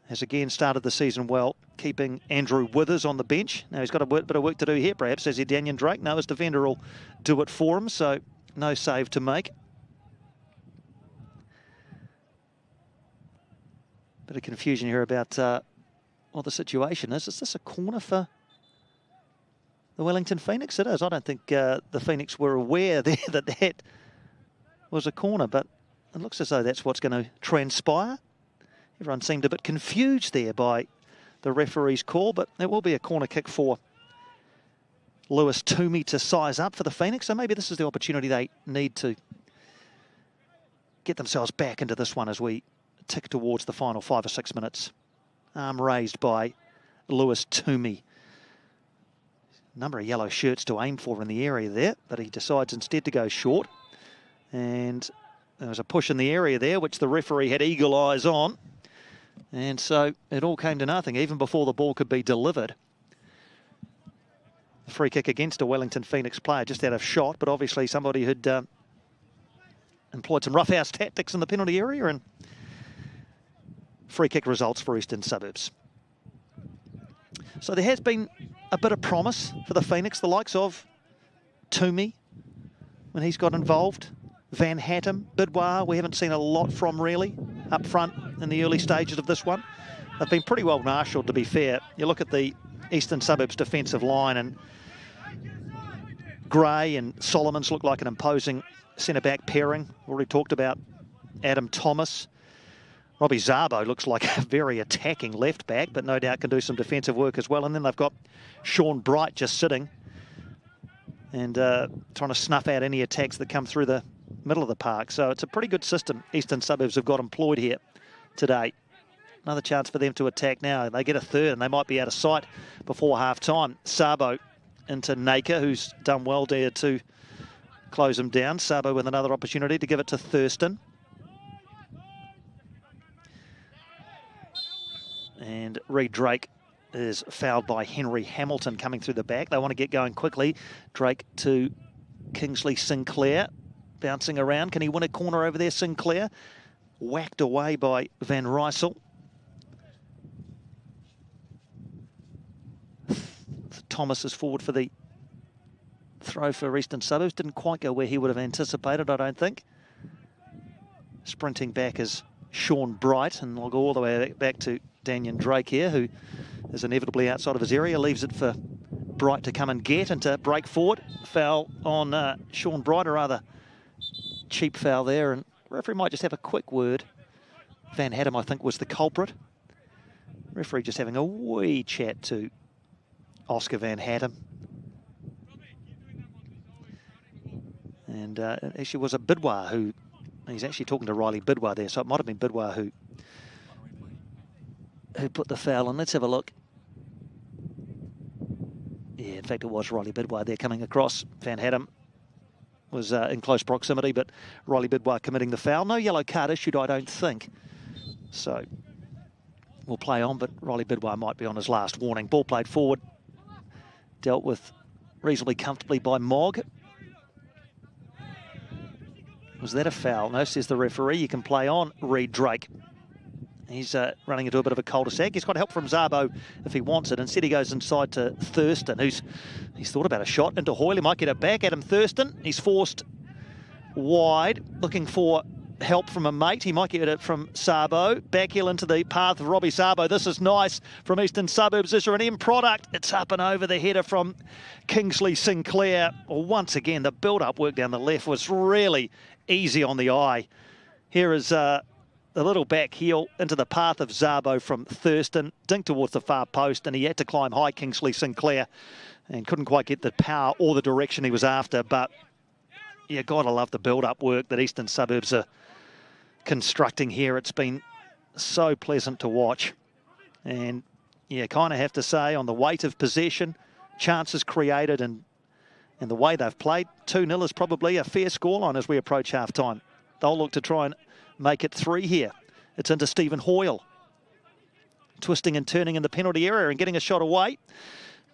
has again started the season well, keeping Andrew Withers on the bench. Now he's got a bit of work to do here, perhaps, as he Daniel Drake. No, his defender will do it for him, so no save to make. Bit of confusion here about what the situation is. Is this a corner for the Wellington Phoenix? It is. I don't think the Phoenix were aware there that that was a corner, but it looks as though that's what's going to transpire. Everyone seemed a bit confused there by the referee's call, but it will be a corner kick for Lewis Toomey to size up for the Phoenix. So maybe this is the opportunity they need to get themselves back into this one as we tick towards the final 5 or 6 minutes. Arm raised by Lewis Toomey. Number of yellow shirts to aim for in the area there, but he decides instead to go short. And there was a push in the area there, which the referee had eagle eyes on. And so it all came to nothing, even before the ball could be delivered. A free kick against a Wellington Phoenix player, just out of shot, but obviously somebody who'd employed some roughhouse tactics in the penalty area, and free kick results for Eastern Suburbs. So there has been a bit of promise for the Phoenix, the likes of Toomey, when he's got involved. Van Hattem, Bidwar, we haven't seen a lot from really up front in the early stages of this one. They've been pretty well marshalled, to be fair. You look at the Eastern Suburbs defensive line, and Gray and Solomons look like an imposing centre-back pairing. Already talked about Adam Thomas. Robbie Zabo looks like a very attacking left-back, but no doubt can do some defensive work as well. And then they've got Sean Bright just sitting and trying to snuff out any attacks that come through the middle of the park. So it's a pretty good system Eastern Suburbs have got employed here today. Another chance for them to attack now. They get a third and they might be out of sight before half-time. Sabo into Naker, who's done well there to close him down. Sabo with another opportunity to give it to Thurston. And Reed Drake is fouled by Henry Hamilton coming through the back. They want to get going quickly. Drake to Kingsley Sinclair. Bouncing around. Can he win a corner over there, Sinclair? Whacked away by Van Rysel. Thomas is forward for the throw for Eastern Suburbs. Didn't quite go where he would have anticipated, I don't think. Sprinting back is Sean Bright, and we'll go all the way back to Daniel Drake here, who is inevitably outside of his area. Leaves it for Bright to come and get and to break forward. Foul on Sean Bright, a rather cheap foul there, and referee might just have a quick word. Van Hattem, I think, was the culprit. Referee just having a wee chat to Oscar Van Hattem. And it actually was a Bidwar who, he's actually talking to Riley Bidwar there, so it might have been Bidwar who put the foul on. Let's have a look. Yeah, in fact, it was Riley Bidwar there coming across. Van Hattem was in close proximity, but Riley Bidwar committing the foul. No yellow card issued, I don't think. So we'll play on, but Riley Bidwar might be on his last warning. Ball played forward. Dealt with reasonably comfortably by Mogg. Was that a foul? No, says the referee. You can play on, Reed Drake. He's running into a bit of a cul-de-sac. He's got help from Zabo if he wants it. Instead, he goes inside to Thurston, he's thought about a shot into Hoyle. He might get it back. Adam Thurston, he's forced wide, looking for help from a mate. He might get it from Sabo. Backheel into the path of Robbie Sabo. This is nice from Eastern Suburbs. Is there an end product? It's up and over the header from Kingsley Sinclair. Well, once again, the build-up work down the left was really easy on the eye. Here is the little back heel into the path of Zabo from Thurston. Dink towards the far post, and he had to climb high, Kingsley Sinclair, and couldn't quite get the power or the direction he was after. But you got to love the build-up work that Eastern Suburbs are constructing here. It's been so pleasant to watch. And you kind of have to say, on the weight of possession, chances created, and the way they've played, 2-0 is probably a fair scoreline as we approach half-time. They'll look to try and make it 3 here. It's into Stephen Hoyle. twisting and turning in the penalty area and getting a shot away.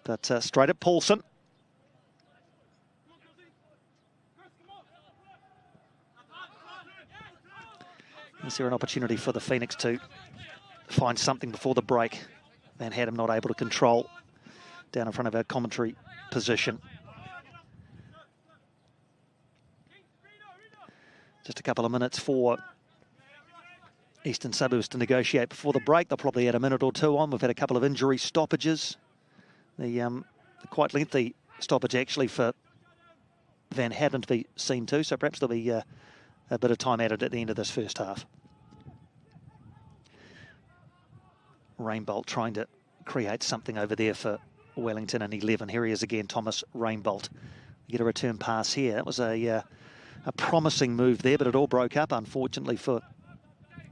But straight at Paulson. Is there an opportunity for the Phoenix to find something before the break? Van Hadden not able to control down in front of our commentary position. Just a couple of minutes for Eastern Suburbs to negotiate before the break. They'll probably add a minute or two on. We've had a couple of injury stoppages. The quite lengthy stoppage actually for Van Hadden to be seen to, so perhaps there'll be a bit of time added at the end of this first half. Rainbolt trying to create something over there for Wellington in 11. Here he is again, Thomas Rainbolt. Get a return pass here. It was a promising move there, but it all broke up, unfortunately, for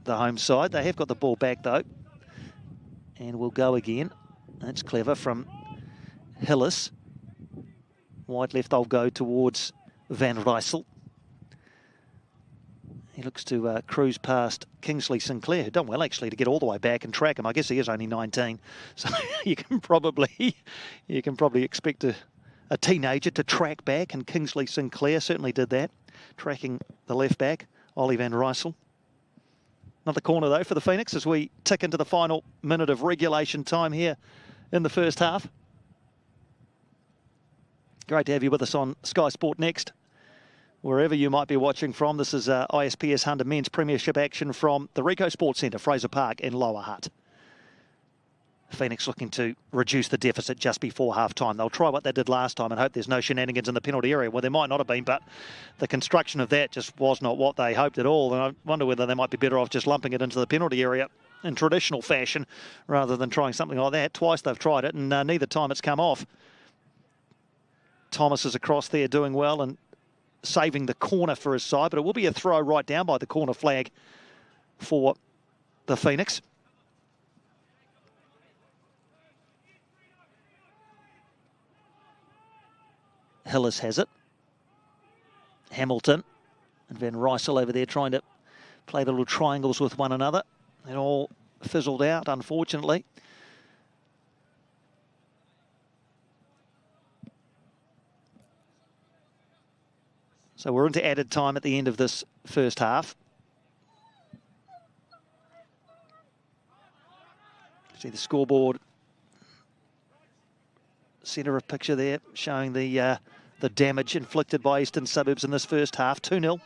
the home side. They have got the ball back, though. And we'll go again. That's clever from Hillis. Wide left, they'll go towards Van Rysel. He looks to cruise past Kingsley Sinclair, who done well actually to get all the way back and track him. I guess he is only 19, so you can probably expect a teenager to track back, and Kingsley Sinclair certainly did that, tracking the left back, Ollie Van Rysel. Another corner though for the Phoenix as we tick into the final minute of regulation time here in the first half. Great to have you with us on Sky Sport Next. Wherever you might be watching from, this is ISPS HANDA Men's Premiership action from the Ricoh Sports Centre, Fraser Park in Lower Hutt. Phoenix looking to reduce the deficit just before half-time. They'll try what they did last time and hope there's no shenanigans in the penalty area. Well, there might not have been, but the construction of that just was not what they hoped at all. And I wonder whether they might be better off just lumping it into the penalty area in traditional fashion rather than trying something like that. Twice they've tried it, and neither time it's come off. Thomas is across there doing well and saving the corner for his side, but it will be a throw right down by the corner flag for the Phoenix. Hillis has it. Hamilton and Van Rysel over there trying to play the little triangles with one another. It all fizzled out, unfortunately. So we're into added time at the end of this first half. See the scoreboard, centre of picture there, showing the damage inflicted by Eastern Suburbs in this first half. 2-0.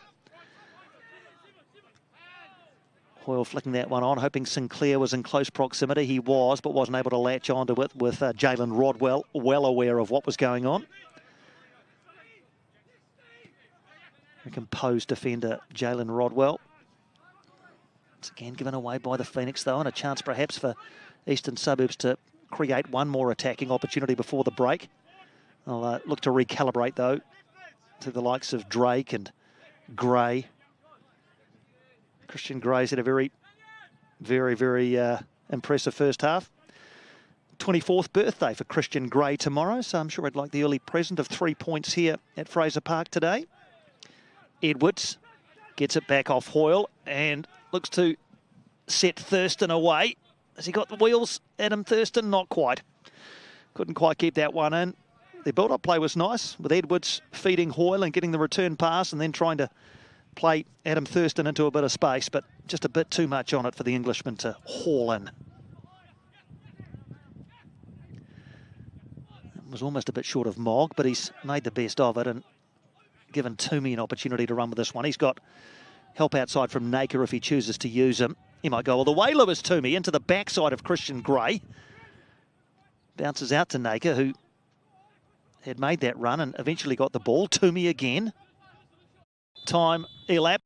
Hoyle flicking that one on, hoping Sinclair was in close proximity. He was, but wasn't able to latch onto it with Jalen Rodwell well aware of what was going on. A composed defender, Jalen Rodwell. It's again given away by the Phoenix, though, and a chance perhaps for Eastern Suburbs to create one more attacking opportunity before the break. I'll look to recalibrate, though, to the likes of Drake and Gray. Christian Gray's had a very, very impressive first half. 24th birthday for Christian Gray tomorrow, so I'm sure I'd like the early present of 3 points here at Fraser Park today. Edwards gets it back off Hoyle and looks to set Thurston away. Has he got the wheels? Adam Thurston, not quite. Couldn't quite keep that one in. The build-up play was nice, with Edwards feeding Hoyle and getting the return pass and then trying to play Adam Thurston into a bit of space, but just a bit too much on it for the Englishman to haul in. It was almost a bit short of Mogg, but he's made the best of it and given Toomey an opportunity to run with this one. He's got help outside from Naker if he chooses to use him. He might go all the way, Lewis Toomey, into the backside of Christian Gray. Bounces out to Naker, who had made that run and eventually got the ball. Toomey again. Time elapsed.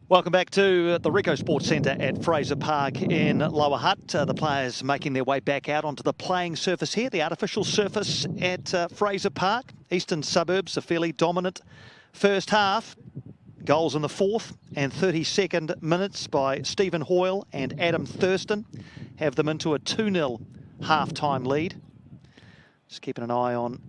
Welcome back to the Ricoh Sports Centre at Fraser Park in Lower Hutt. The players making their way back out onto the playing surface here, the artificial surface at Fraser Park. Eastern Suburbs, a fairly dominant first half. Goals in the 4th and 32nd minutes by Stephen Hoyle and Adam Thurston have them into a 2-0 half-time lead. Just keeping an eye on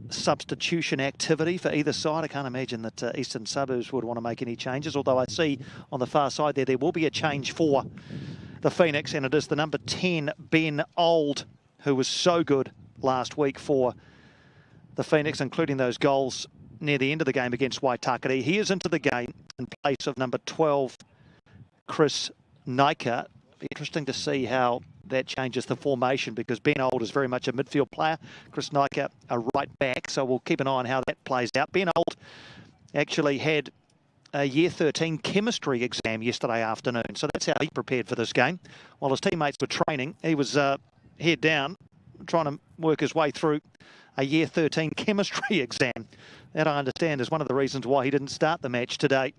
substitution activity for either side. I can't imagine that Eastern Suburbs would want to make any changes, although I see on the far side there will be a change for the Phoenix, and it is the number 10, Ben Old, who was so good last week for the Phoenix, including those goals near the end of the game against Waitakere. He is into the game in place of number 12, Chris Nika. Interesting to see how that changes the formation, because Ben Old is very much a midfield player. Chris Nika a right back, so we'll keep an eye on how that plays out. Ben Old actually had a Year 13 chemistry exam yesterday afternoon, so that's how he prepared for this game. While his teammates were training, he was head down, trying to work his way through a Year 13 chemistry exam. That, I understand, is one of the reasons why he didn't start the match today.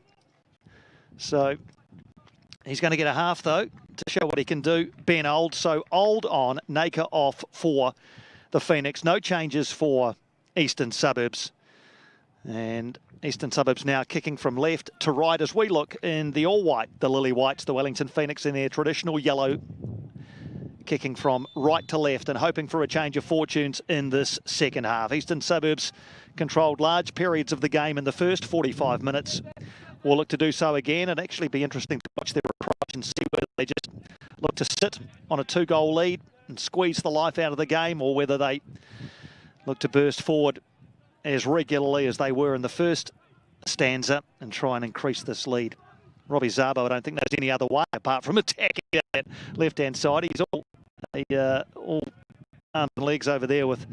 So he's going to get a half, though, to show what he can do. Ben Old. So Old on, Naka off for the Phoenix. No changes for Eastern Suburbs. And Eastern Suburbs now kicking from left to right as we look in the all-white, the Lily Whites, the Wellington Phoenix in their traditional yellow, kicking from right to left and hoping for a change of fortunes in this second half. Eastern Suburbs controlled large periods of the game in the first 45 minutes. We'll look to do so again. It'd actually be interesting to watch their approach and see whether they just look to sit on a 2-goal lead and squeeze the life out of the game, or whether they look to burst forward as regularly as they were in the first stanza and try and increase this lead. Robbie Zabo, I don't think there's any other way apart from attacking that left-hand side. He's all arms and legs over there with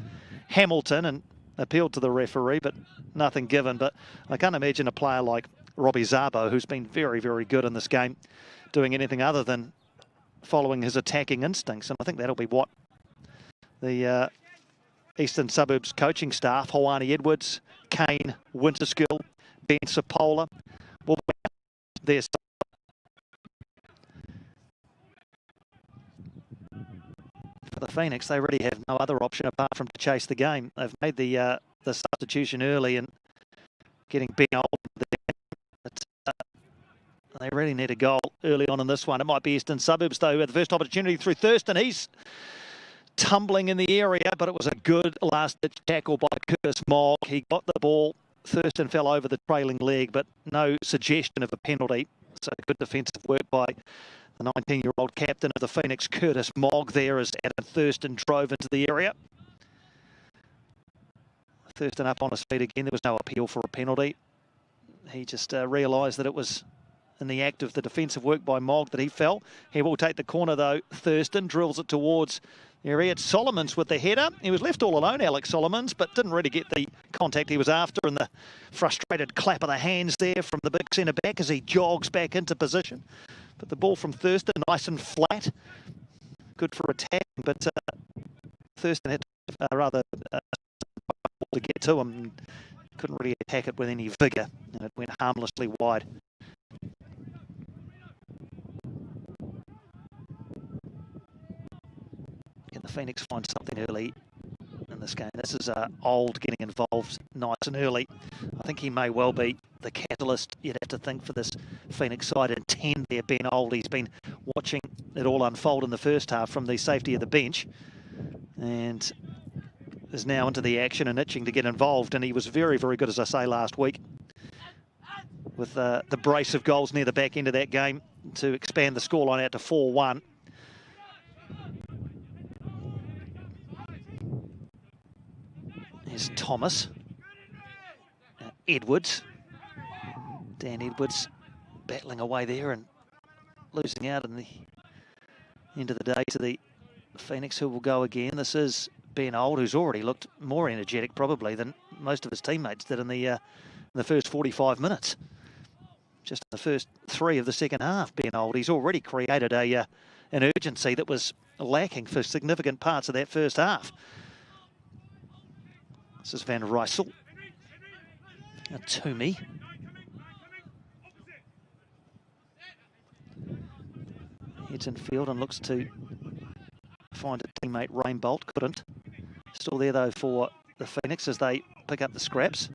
Hamilton and appealed to the referee, but nothing given. But I can't imagine a player like Robbie Zabo, who's been very, very good in this game, doing anything other than following his attacking instincts. And I think that'll be what the Eastern Suburbs coaching staff, Hawani Edwards, Kane Winterskill, Ben Sapola, will be their for the Phoenix. They really have no other option apart from to chase the game. They've made the substitution early and getting Ben Old. They really need a goal early on in this one. It might be Eastern Suburbs, though, who had the first opportunity through Thurston. He's tumbling in the area, but it was a good last-ditch tackle by Curtis Mogg. He got the ball. Thurston fell over the trailing leg, but no suggestion of a penalty. So good defensive work by the 19-year-old captain of the Phoenix, Curtis Mogg, there as Adam Thurston drove into the area. Thurston up on his feet again. There was no appeal for a penalty. He just realised that it was in the act of the defensive work by Mogg that he fell. He will take the corner, though. Thurston drills it towards the area. It's Solomons with the header. He was left all alone, Alex Solomons, but didn't really get the contact he was after, and the frustrated clap of the hands there from the big centre-back as he jogs back into position. But the ball from Thurston, nice and flat. Good for attack, but Thurston had to get to him. Couldn't really attack it with any vigour, and it went harmlessly wide. Can the Phoenix find something early in this game? This is Old getting involved nice and early. I think he may well be the catalyst, you'd have to think, for this Phoenix side. And 10 there, Ben Old. He's been watching it all unfold in the first half from the safety of the bench, and is now into the action and itching to get involved. And he was very, very good, as I say, last week, with the brace of goals near the back end of that game to expand the scoreline out to 4-1. There's Thomas. Edwards. Dan Edwards battling away there and losing out in the end of the day to the Phoenix, who will go again. This is Ben Old, who's already looked more energetic probably than most of his teammates did in the first 45 minutes. Just in the first 3 of the second half, Ben Old, he's already created an urgency that was lacking for significant parts of that first half. This is Van Rysel. Toomey. Heads in field and looks to find a teammate. Rainbolt couldn't. Still there though for the Phoenix as they pick up the scraps.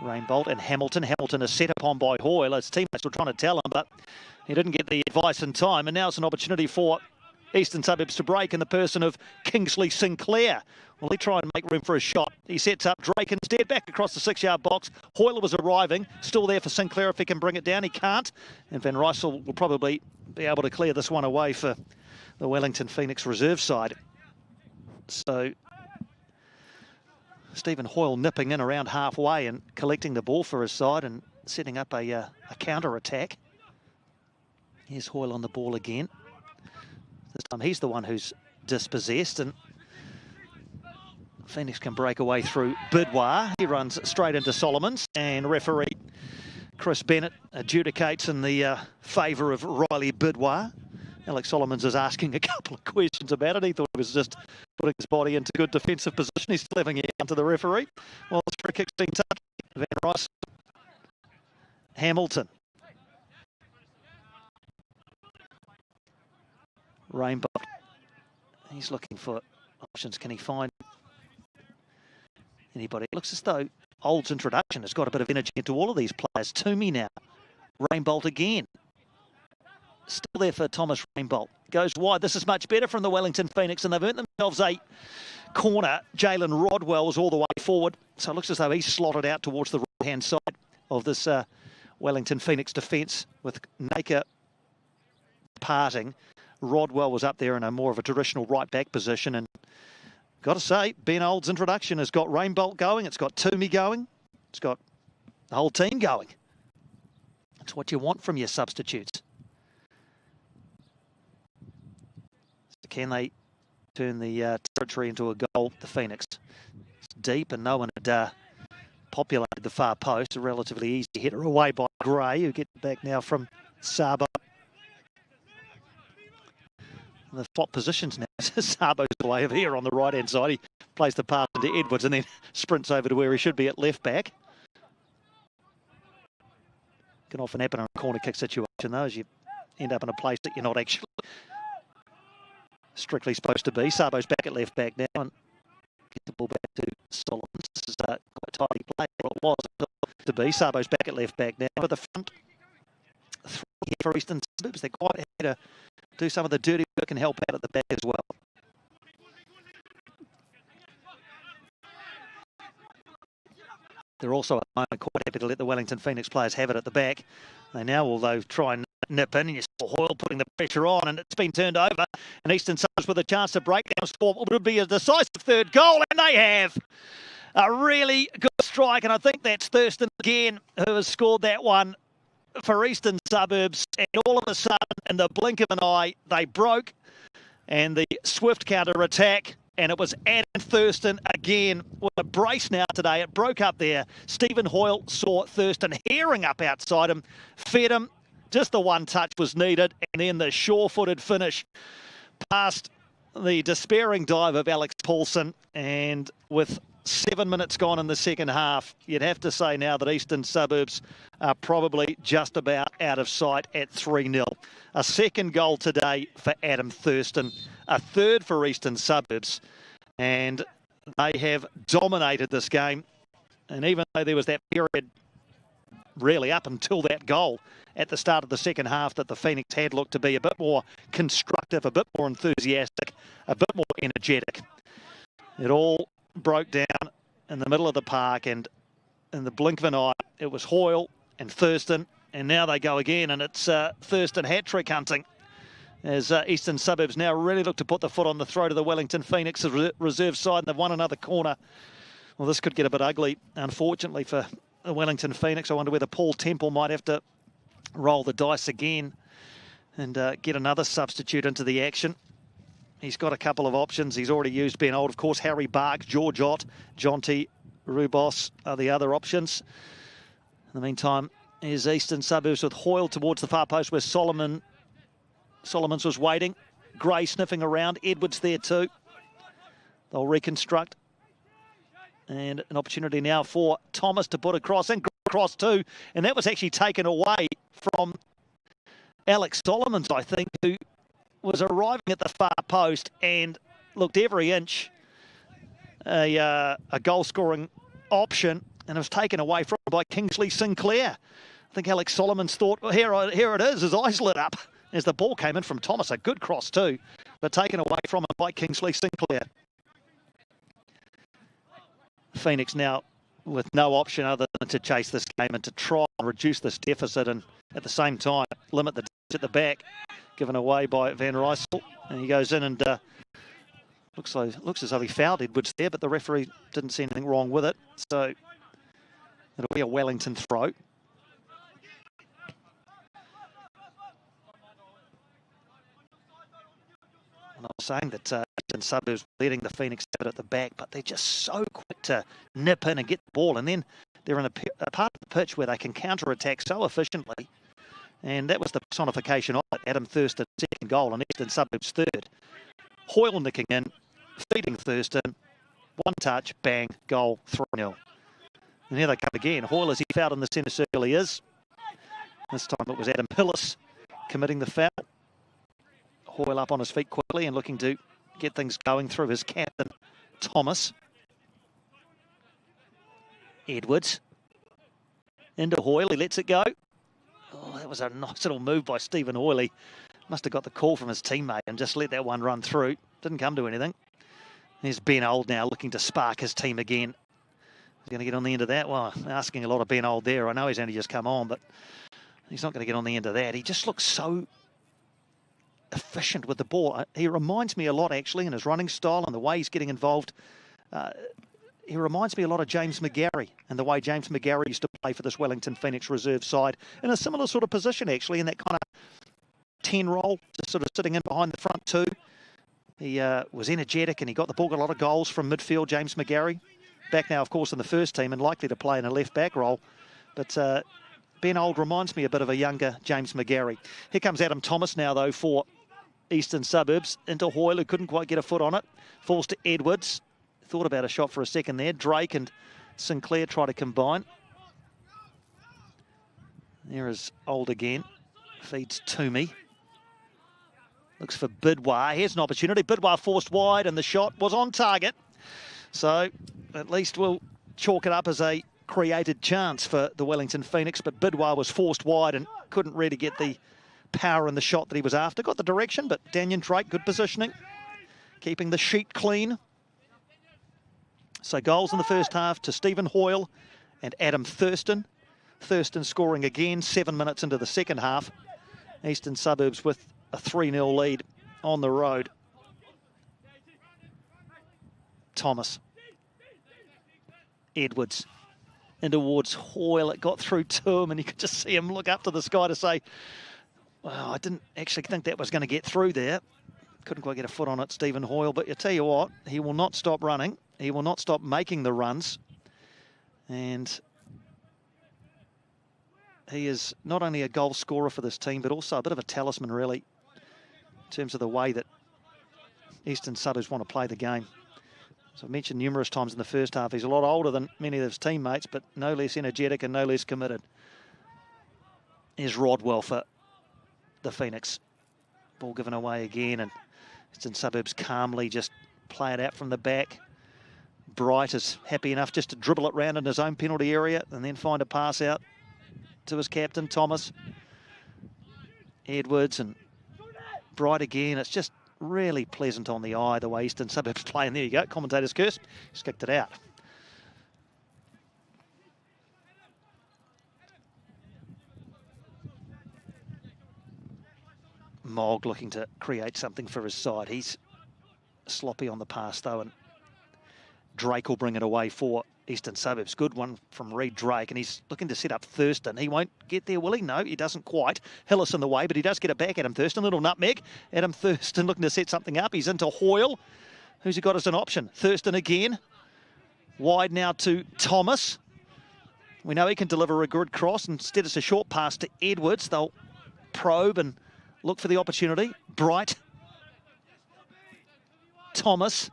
Rainbolt and Hamilton. Hamilton is set upon by Hoyle. His teammates were trying to tell him, but he didn't get the advice in time. And now it's an opportunity for Eastern Suburbs to break in the person of Kingsley Sinclair. Will he try and make room for a shot? He sets up Drake instead, back across the 6-yard box. Hoyle was arriving, still there for Sinclair if he can bring it down. He can't. And Van Rysel will probably be able to clear this one away for the Wellington Phoenix reserve side. So Stephen Hoyle nipping in around halfway and collecting the ball for his side and setting up a counter-attack. Here's Hoyle on the ball again. This time he's the one who's dispossessed, and Phoenix can break away through Bidwar. He runs straight into Solomons, and referee Chris Bennett adjudicates in the favour of Riley Bidwar. Alex Solomons is asking a couple of questions about it. He thought he was just putting his body into good defensive position. He's still having it down to the referee. Well, it's free kick's been touched. Van Rysel. Hamilton. Rainbow. He's looking for options. Can he find anybody? It looks as though Old's introduction has got a bit of energy into all of these players. Toomey now. Rainbolt again. Still there for Thomas Rainbolt. Goes wide. This is much better from the Wellington Phoenix, and they've earned themselves a corner. Jalen Rodwell was all the way forward. So it looks as though he's slotted out towards the right-hand side of this Wellington Phoenix defence with Naker parting. Rodwell was up there in a more of a traditional right-back position. And got to say, Ben Old's introduction has got Rainbolt going. It's got Toomey going. It's got the whole team going. That's what you want from your substitutes. Can they turn the territory into a goal? The Phoenix. It's deep, and no one had populated the far post. A relatively easy header away by Gray, who gets back now from Sabo. The flop positions now. Sabo's away over here on the right-hand side. He plays the pass into Edwards and then sprints over to where he should be at left back. Can often happen in a corner kick situation, though, as you end up in a place that you're not actually strictly supposed to be. Sabo's back at left back now and get the ball back to Solomons. This is quite a tidy play. Well, it was to be. Sabo's back at left back now. But the front three here for Eastern Suburbs, they're quite happy to do some of the dirty work and help out at the back as well. They're also at the moment quite happy to let the Wellington Phoenix players have it at the back. They now will, though, try and nip in, and you saw Hoyle putting the pressure on, and it's been turned over. And Eastern Suburbs with a chance to break down score. It would be a decisive third goal, and they have. A really good strike, and I think that's Thurston again who has scored that one for Eastern Suburbs. And all of a sudden, in the blink of an eye, they broke, and the swift counter-attack, and it was Adam Thurston again with a brace now today. It broke up there. Stephen Hoyle saw Thurston herring up outside him, fed him. Just the one touch was needed, and then the sure-footed finish past the despairing dive of Alex Paulson. And with 7 minutes gone in the second half, you'd have to say now that Eastern Suburbs are probably just about out of sight at 3-0. A second goal today for Adam Thurston, a third for Eastern Suburbs, and they have dominated this game. And even though there was that period really up until that goal at the start of the second half that the Phoenix had looked to be a bit more constructive, a bit more enthusiastic, a bit more energetic, it all broke down in the middle of the park, and in the blink of an eye, it was Hoyle and Thurston, and now they go again, and it's Thurston hat-trick hunting as Eastern Suburbs now really look to put the foot on the throat of the Wellington Phoenix reserve side, and they've won another corner. Well, this could get a bit ugly, unfortunately, for the Wellington Phoenix. I wonder whether Paul Temple might have to roll the dice again and get another substitute into the action. He's got a couple of options. He's already used Ben Old, of course. Harry Bark, George Ott, Jonty Rubos are the other options. In the meantime, here's Eastern Suburbs with Hoyle towards the far post where Solomons was waiting. Gray sniffing around. Edwards there too. They'll reconstruct. And an opportunity now for Thomas to put across, and across too. And that was actually taken away from Alex Solomons, I think, who was arriving at the far post and looked every inch a goal-scoring option, and it was taken away from him by Kingsley Sinclair. I think Alex Solomons thought, well, here it is, his eyes lit up as the ball came in from Thomas. A good cross too, but taken away from him by Kingsley Sinclair. Phoenix now with no option other than to chase this game and to try and reduce this deficit and at the same time limit the damage at the back, given away by Van Rysel. And he goes in and looks as though he fouled Edwards there, but the referee didn't see anything wrong with it. So it'll be a Wellington throw. And I was saying that Suburbs leading the Phoenix at the back, but they're just so quick to nip in and get the ball, and then they're in a part of the pitch where they can counter-attack so efficiently. And that was the personification of it. Adam Thurston, second goal, and Eastern Suburbs third. Hoyle nicking in, feeding Thurston. One touch, bang, goal, 3-0. And here they come again. Hoyle, as he fouled in the centre circle, he is. This time it was Adam Hillis committing the foul. Hoyle up on his feet quickly and looking to get things going through his captain, Thomas. Edwards into Hoyle, he lets it go. Oh, that was a nice little move by Stephen Hoyle. He must have got the call from his teammate and just let that one run through. Didn't come to anything. There's Ben Old now looking to spark his team again. He's going to get on the end of that. Well, asking a lot of Ben Old there. I know he's only just come on, but he's not going to get on the end of that. He just looks so efficient with the ball. He reminds me a lot, actually, in his running style and the way he's getting involved. He reminds me a lot of James McGarry and the way James McGarry used to play for this Wellington Phoenix reserve side in a similar sort of position, actually, in that kind of 10 role, just sort of sitting in behind the front two. He was energetic and he got the ball, got a lot of goals from midfield, James McGarry. Back now, of course, in the first team and likely to play in a left-back role. But Ben Old reminds me a bit of a younger James McGarry. Here comes Adam Thomas now, though, for Eastern Suburbs. Into Hoyle, who couldn't quite get a foot on it. Falls to Edwards. Thought about a shot for a second there. Drake and Sinclair try to combine. There is Old again. Feeds Toomey. Looks for Bidwar. Here's an opportunity. Bidwar forced wide and the shot was on target. So at least we'll chalk it up as a created chance for the Wellington Phoenix, but Bidwar was forced wide and couldn't really get the power in the shot that he was after. Got the direction, but Daniel Drake, good positioning. Keeping the sheet clean. So goals in the first half to Stephen Hoyle and Adam Thurston. Thurston scoring again 7 minutes into the second half. Eastern Suburbs with a 3-0 lead on the road. Thomas. Edwards in towards Hoyle. It got through to him and you could just see him look up to the sky to say, well, I didn't actually think that was going to get through there. Couldn't quite get a foot on it, Stephen Hoyle. But you tell you what, he will not stop running. He will not stop making the runs. And he is not only a goal scorer for this team, but also a bit of a talisman, really, in terms of the way that Eastern Suburbs want to play the game. As I've mentioned numerous times in the first half, he's a lot older than many of his teammates, but no less energetic and no less committed. Here's Rodwell for the Phoenix. Ball given away again, and Eastern Suburbs calmly just play it out from the back. Bright is happy enough just to dribble it round in his own penalty area and then find a pass out to his captain, Thomas. Edwards and Bright again. It's just really pleasant on the eye the way Eastern Suburbs play. And there you go, commentator's curse. He's kicked it out. Mogg looking to create something for his side. He's sloppy on the pass though, and Drake will bring it away for Eastern Suburbs. Good one from Reed Drake, and he's looking to set up Thurston. He won't get there, will he? No, he doesn't quite. Hillis in the way, but he does get it back. Adam Thurston, little nutmeg. Adam Thurston looking to set something up. He's into Hoyle. Who's he got as an option? Thurston again. Wide now to Thomas. We know he can deliver a good cross. Instead, it's a short pass to Edwards. They'll probe and look for the opportunity. Bright. Thomas.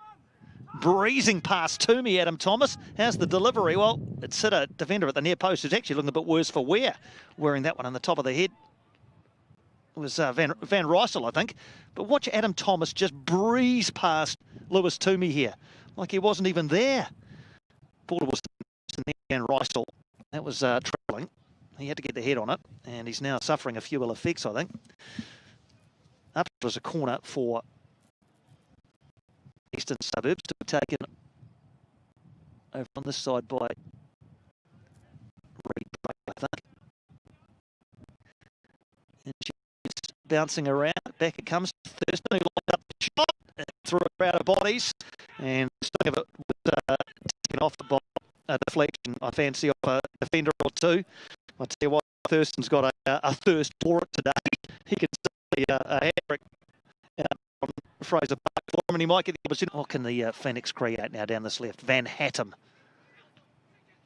Breezing past Toomey, Adam Thomas. How's the delivery? Well, it's hit a defender at the near post who's actually looking a bit worse for wear, wearing that one on the top of the head. was Van Rysel, I think. But watch Adam Thomas just breeze past Lewis Toomey here, like he wasn't even there. Porter was Van Rysel. That was travelling. He had to get the head on it, and he's now suffering a few ill effects, I think. Up was a corner for Eastern Suburbs to be taken over on this side by Reed, I think. And she's bouncing around. Back it comes to Thurston, who lined up the shot through a crowd of bodies. And the swing of it was taken off by a deflection, I fancy, of a defender or two. I'll tell you what, Thurston's got a thirst for it today. He could see a hat-trick on Fraser Park for him, and he might get the opportunity. What can the Phoenix create now down this left? Van Hattem.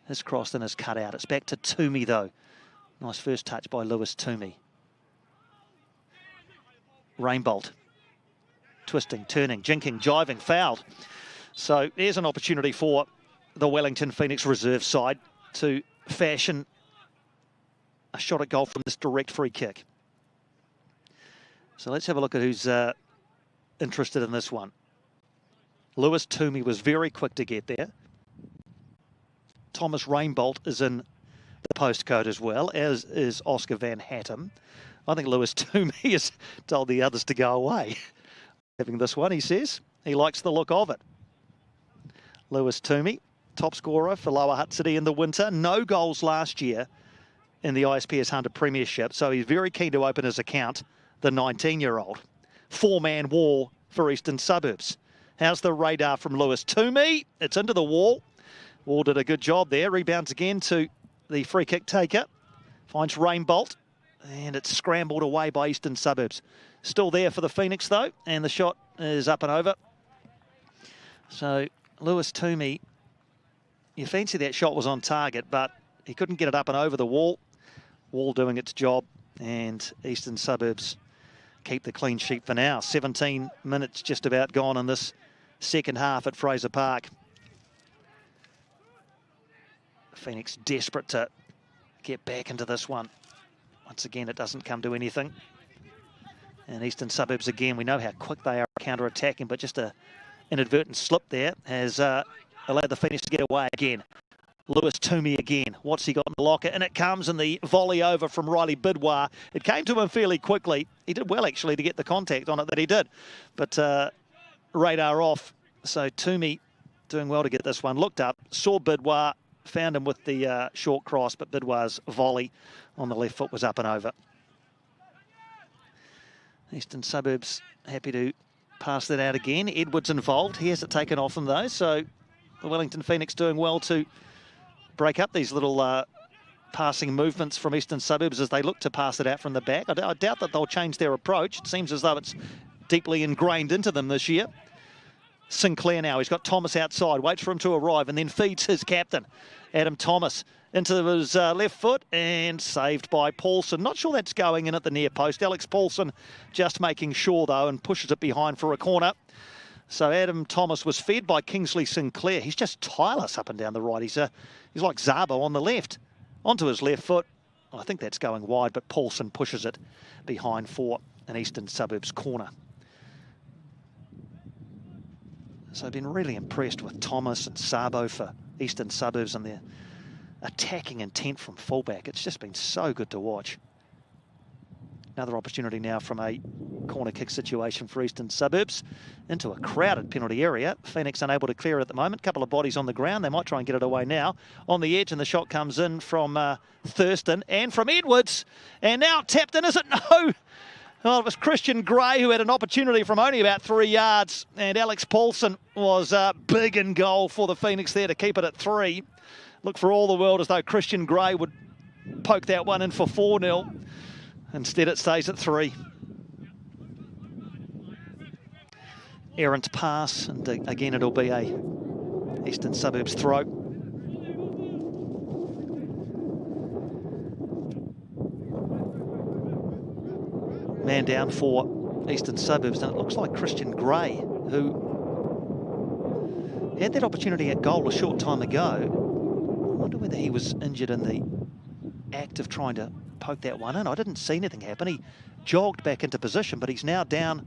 His crossed and his cut out. It's back to Toomey, though. Nice first touch by Lewis Toomey. Rainbolt. Twisting, turning, jinking, jiving, fouled. So there's an opportunity for the Wellington Phoenix reserve side to fashion a shot at goal from this direct free kick. So let's have a look at who's interested in this one. Lewis Toomey was very quick to get there. Thomas Rainbolt is in the postcode as well, as is Oscar Van Hattem. I think Lewis Toomey has told the others to go away. Having this one, he says. He likes the look of it. Lewis Toomey, top scorer for Lower Hutt City in the winter. No goals last year in the ISPS HANDA Premiership, so he's very keen to open his account, the 19-year-old. Four-man wall for Eastern Suburbs. How's the radar from Lewis Toomey? It's into the wall. Wall did a good job there. Rebounds again to the free kick taker. Finds Rainbolt, and it's scrambled away by Eastern Suburbs. Still there for the Phoenix, though, and the shot is up and over. So Lewis Toomey, you fancy that shot was on target, but he couldn't get it up and over the wall. Wall doing its job, and Eastern Suburbs keep the clean sheet for now. 17 minutes just about gone in this second half at Fraser Park. Phoenix desperate to get back into this one. Once again, it doesn't come to anything. And Eastern Suburbs, again, we know how quick they are counter-attacking, but just an inadvertent slip there has allowed the Phoenix to get away again. Lewis Toomey again. What's he got in the locker? And it comes in the volley over from Riley Bidwar. It came to him fairly quickly. He did well, actually, to get the contact on it that he did. But radar off. So Toomey doing well to get this one. Looked up, saw Bidwar, found him with the short cross, but Bidwar's volley on the left foot was up and over. Eastern Suburbs happy to pass that out again. Edwards involved. He has it taken off him, though. So the Wellington Phoenix doing well to break up these little passing movements from Eastern Suburbs as they look to pass it out from the back. I doubt that they'll change their approach. It seems as though it's deeply ingrained into them this year. Sinclair now, he's got Thomas outside, waits for him to arrive and then feeds his captain, Adam Thomas, into his left foot and saved by Paulson. Not sure that's going in at the near post. Alex Paulson just making sure, though, and pushes it behind for a corner. So Adam Thomas was fed by Kingsley Sinclair. He's just tireless up and down the right. He's like Zabo on the left. Onto his left foot. I think that's going wide, but Paulson pushes it behind for an Eastern Suburbs corner. So I've been really impressed with Thomas and Sabo for Eastern Suburbs and their attacking intent from fullback. It's just been so good to watch. Another opportunity now from a corner kick situation for Eastern Suburbs into a crowded penalty area. Phoenix unable to clear it at the moment. Couple of bodies on the ground. They might try and get it away now. On the edge, and the shot comes in from Thurston and from Edwards. And now tapped in, is it? No! Well, it was Christian Gray who had an opportunity from only about 3 yards. And Alex Paulson was big in goal for the Phoenix there to keep it at 3. Look for all the world as though Christian Gray would poke that one in for 4-0. Instead, it stays at 3. Errant pass, and again, it'll be a Eastern Suburbs throw. Man down for Eastern Suburbs, and it looks like Christian Gray, who had that opportunity at goal a short time ago. I wonder whether he was injured in the act of trying to poked that one in. I didn't see anything happen. He jogged back into position, but he's now down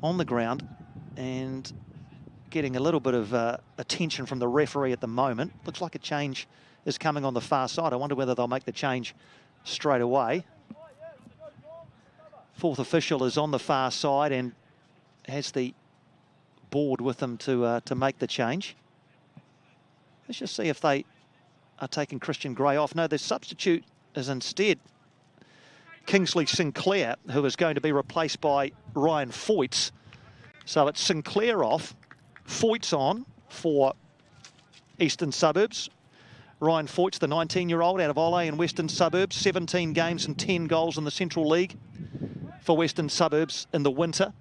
on the ground and getting a little bit of attention from the referee at the moment. Looks like a change is coming on the far side. I wonder whether they'll make the change straight away. Fourth official is on the far side and has the board with them to make the change. Let's just see if they are taking Christian Gray off. No, the substitute is instead Kingsley Sinclair, who is going to be replaced by Ryan Foyts. So it's Sinclair off, Foyts on for Eastern Suburbs. Ryan Foyts, the 19-year-old out of Ole in Western Suburbs, 17 games and 10 goals in the Central League for Western Suburbs in the winter,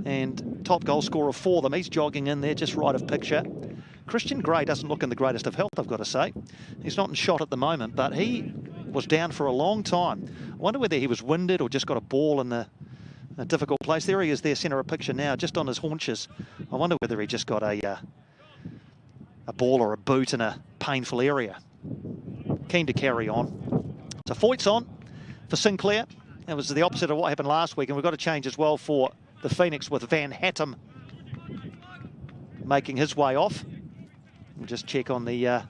and top goal scorer for them. He's jogging in there just right of picture. Christian Gray doesn't look in the greatest of health, I've got to say. He's not in shot at the moment, but he was down for a long time. I wonder whether he was winded or just got a ball in a difficult place. There he is there, centre of picture now, just on his haunches. I wonder whether he just got a ball or a boot in a painful area. Keen to carry on. So Foyt's on for Sinclair. That was the opposite of what happened last week, and we've got to change as well for the Phoenix with Van Hattem making his way off. We'll just check on the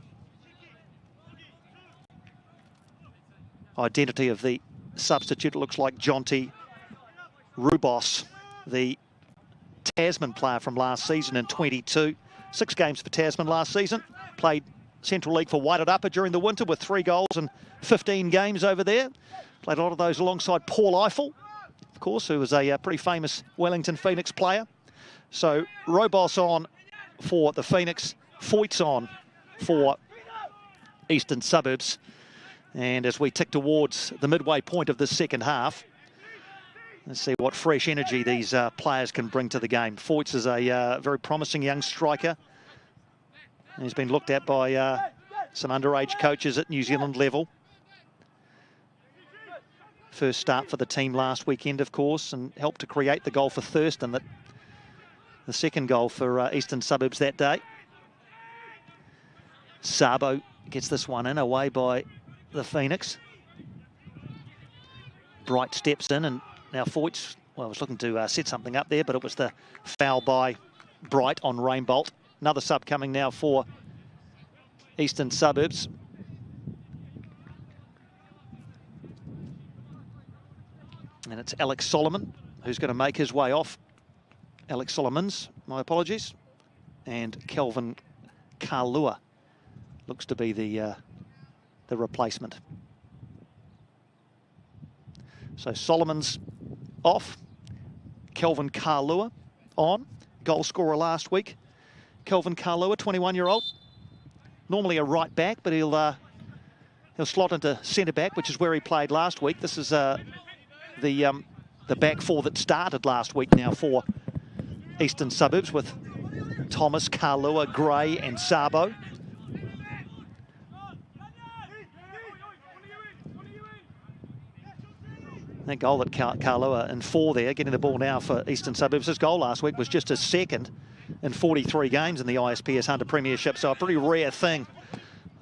identity of the substitute. It looks like Jonty Rubos, the Tasman player from last season in 22. 6 games for Tasman last season. Played Central League for Wairarapa during the winter with 3 goals and 15 games over there. Played a lot of those alongside Paul Eiffel, of course, who was a pretty famous Wellington Phoenix player. So Robos on for the Phoenix, Foyts on for Eastern Suburbs. And as we tick towards the midway point of this second half, let's see what fresh energy these players can bring to the game. Foyts is a very promising young striker. He's been looked at by some underage coaches at New Zealand level. First start for the team last weekend, of course, and helped to create the goal for Thurston, the second goal for Eastern Suburbs that day. Sabo gets this one in, away by the Phoenix. Bright steps in, and now Foyts, well, was looking to set something up there, but it was the foul by Bright on Rainbolt. Another sub coming now for Eastern Suburbs. And it's Alex Solomon who's going to make his way off. Alex Solomons, my apologies. And Kelvin Kalua looks to be the replacement. So Solomon's off. Kelvin Kalua on. Goal scorer last week. Kelvin Kalua, 21-year-old. Normally a right back, but he'll slot into centre back, which is where he played last week. This is the back four that started last week now for Eastern Suburbs with Thomas, Kalua, Gray and Sabo. That goal at Kalua in 4 there, getting the ball now for Eastern Suburbs. His goal last week was just his second in 43 games in the ISPS HANDA Premiership, so a pretty rare thing.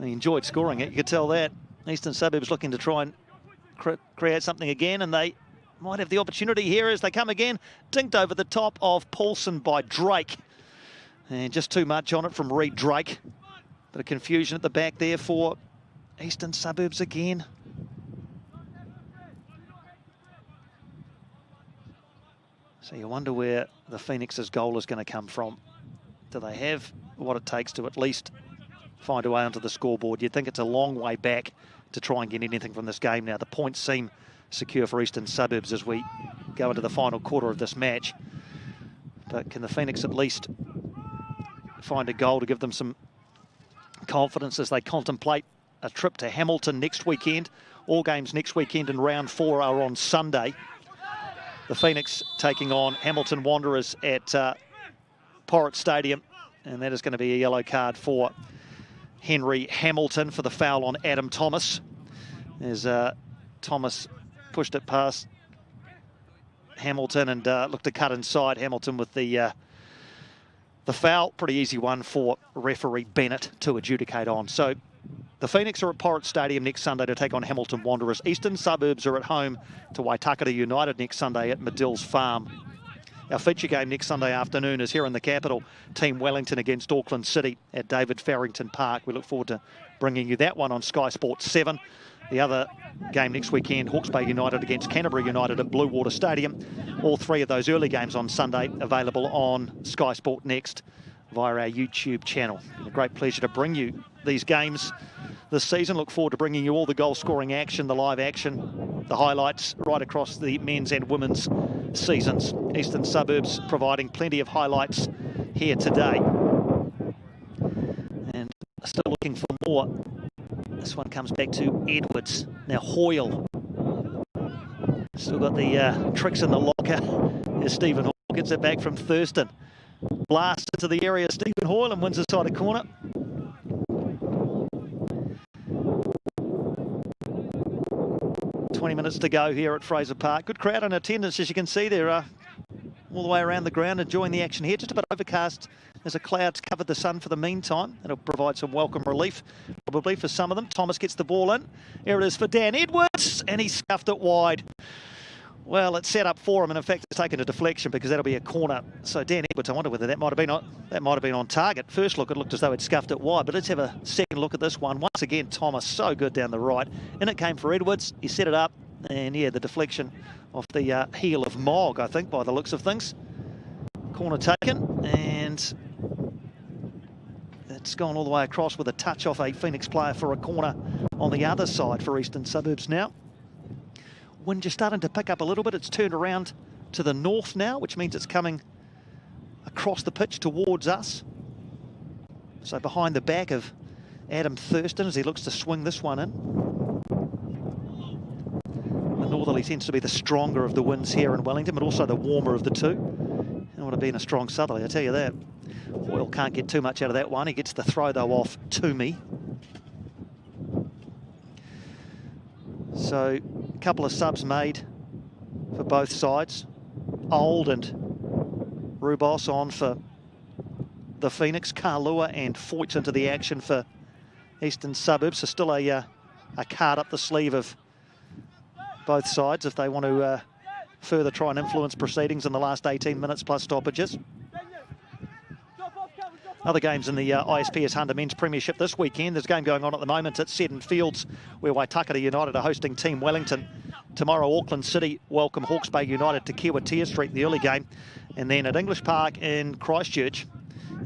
He enjoyed scoring it, you could tell that. Eastern Suburbs looking to try and create something again, and they might have the opportunity here as they come again. Dinked over the top of Paulson by Drake. And just too much on it from Reed Drake. Bit of confusion at the back there for Eastern Suburbs again. So you wonder where the Phoenix's goal is going to come from. Do they have what it takes to at least find a way onto the scoreboard? You'd think it's a long way back to try and get anything from this game now. The points seem secure for Eastern Suburbs as we go into the final quarter of this match. But can the Phoenix at least find a goal to give them some confidence as they contemplate a trip to Hamilton next weekend? All games next weekend in round 4 are on Sunday. The Phoenix taking on Hamilton Wanderers at Porritt Stadium, and that is going to be a yellow card for Henry Hamilton for the foul on Adam Thomas, as Thomas pushed it past Hamilton and looked to cut inside. Hamilton with the foul. Pretty easy one for referee Bennett to adjudicate on. So The Phoenix are at Porritt Stadium next Sunday to take on Hamilton Wanderers. Eastern Suburbs are at home to Waitakere United next Sunday at Medill's Farm. Our feature game next Sunday afternoon is here in the capital. Team Wellington against Auckland City at David Farrington Park. We look forward to bringing you that one on Sky Sports 7. The other game next weekend, Hawke's Bay United against Canterbury United at Blue Water Stadium. All three of those early games on Sunday available on Sky Sport Next via our YouTube channel. A great pleasure to bring you these games this season. Look forward to bringing you all the goal-scoring action, the live action, the highlights right across the men's and women's seasons. Eastern Suburbs providing plenty of highlights here today. And still looking for more. This one comes back to Edwards. Now Hoyle. Still got the tricks in the locker as Stephen Hoyle gets it back from Thurston. Blast into the area, Stephen Hoyle, and wins the side of corner. Minutes to go here at Fraser Park. Good crowd in attendance, as you can see. They're all the way around the ground enjoying the action here. Just a bit overcast as a cloud's covered the sun for the meantime. It'll provide some welcome relief, probably, for some of them. Thomas gets the ball in. Here it is for Dan Edwards, and he scuffed it wide. Well, it's set up for him, and in fact, it's taken a deflection because that'll be a corner. So Dan Edwards, I wonder whether that might have been on target. First look, it looked as though it scuffed it wide, but let's have a second look at this one. Once again, Thomas, so good down the right. In it came for Edwards. He set it up, and yeah, the deflection off the heel of Mogg, I think, by the looks of things. Corner taken, and it's gone all the way across with a touch off a Phoenix player for a corner on the other side for Eastern Suburbs now. Wind just starting to pick up a little bit. It's turned around to the north now, which means it's coming across the pitch towards us. So behind the back of Adam Thurston as he looks to swing this one in. The northerly tends to be the stronger of the winds here in Wellington, but also the warmer of the two. It would have been a strong southerly, I tell you that. Hoyle can't get too much out of that one. He gets the throw, though, off Toomey. So a couple of subs made for both sides. Old and Rubos on for the Phoenix. Kalua and Foyts into the action for Eastern Suburbs. So still a card up the sleeve of both sides if they want to further try and influence proceedings in the last 18 minutes plus stoppages. Other games in the ISPS HANDA Men's Premiership this weekend. There's a game going on at the moment at Seddon Fields where Waitakere United are hosting Team Wellington. Tomorrow, Auckland City welcome Hawke's Bay United to Kiwatea Street, the early game. And then at English Park in Christchurch,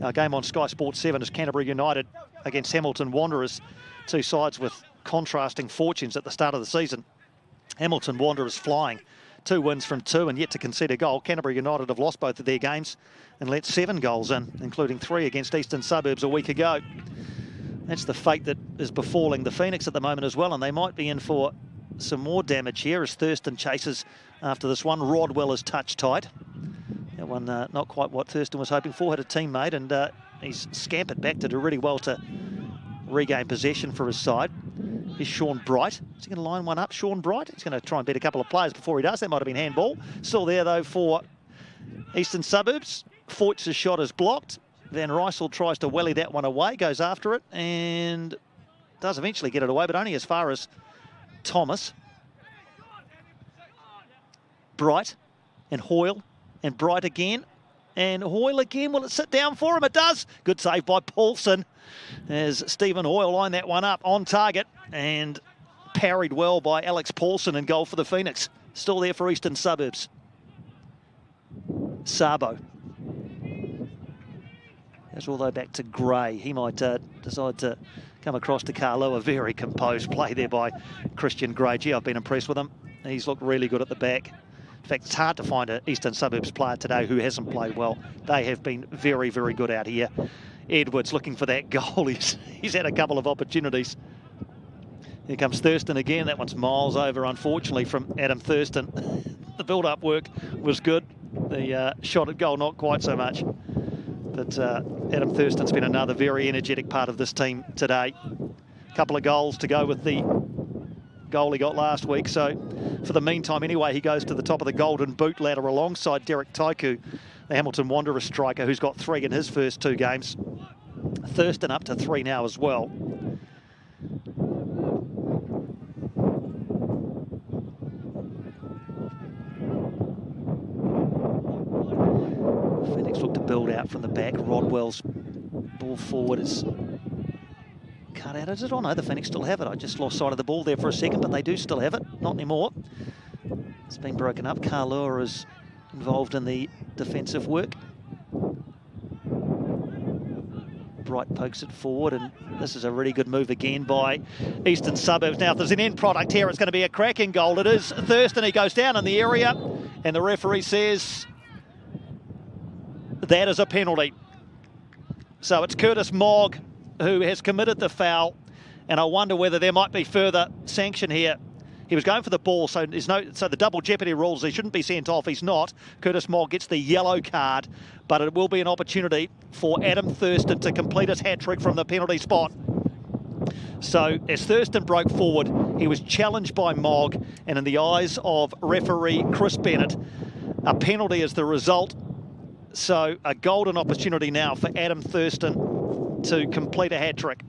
our game on Sky Sports 7 is Canterbury United against Hamilton Wanderers. Two sides with contrasting fortunes at the start of the season. Hamilton Wanderers flying. 2 wins from 2 and yet to concede a goal. Canterbury United have lost both of their games and let 7 goals in, including 3 against Eastern Suburbs a week ago. That's the fate that is befalling the Phoenix at the moment as well, and they might be in for some more damage here as Thurston chases after this one. Rodwell is touch tight. That one not quite what Thurston was hoping for. Had a teammate, and he's scampered back to do really well to regain possession for his side. Here's Sean Bright. Is he going to line one up, Sean Bright? He's going to try and beat a couple of players before he does. That might have been handball. Still there, though, for Eastern Suburbs. Foyts' shot is blocked. Van Rysel tries to welly that one away, goes after it, and does eventually get it away, but only as far as Thomas. Bright and Hoyle and Bright again. And Hoyle again. Will it sit down for him? It does. Good save by Paulson as Stephen Hoyle lined that one up on target and parried well by Alex Paulson and goal for the Phoenix. Still there for Eastern Suburbs. Sabo. That's all the way back to Gray. He might decide to come across to Carlo. A very composed play there by Christian Gray. Gee, I've been impressed with him. He's looked really good at the back. In fact, it's hard to find an Eastern Suburbs player today who hasn't played well. They have been very, very good out here. Edwards looking for that goal. He's had a couple of opportunities. Here comes Thurston again. That one's miles over, unfortunately, from Adam Thurston. The build-up work was good. The shot at goal, not quite so much. But Adam Thurston's been another very energetic part of this team today. A couple of goals to go with the goal he got last week. So for the meantime, anyway, he goes to the top of the Golden Boot ladder alongside Derek Taiku, the Hamilton Wanderers striker, who's got 3 in his first 2 games. Thurston up to 3 now as well. back. Rodwell's ball forward is cut out. Is it? Oh no, the Phoenix still have it. I just lost sight of the ball there for a second, but they do still have it. Not anymore. It's been broken up. Carlua is involved in the defensive work. Bright pokes it forward, and this is a really good move again by Eastern Suburbs. Now, if there's an end product here, it's going to be a cracking goal. It is Thurston. He goes down in the area, and the referee says that is a penalty. So it's Curtis Mogg who has committed the foul, and I wonder whether there might be further sanction here. He was going for the ball, so the double jeopardy rules, he shouldn't be sent off. He's not. Curtis Mogg gets the yellow card, but it will be an opportunity for Adam Thurston to complete his hat-trick from the penalty spot. So as Thurston broke forward, he was challenged by Mogg, and in the eyes of referee Chris Bennett, a penalty is the result. So a golden opportunity now for Adam Thurston to complete a hat-trick.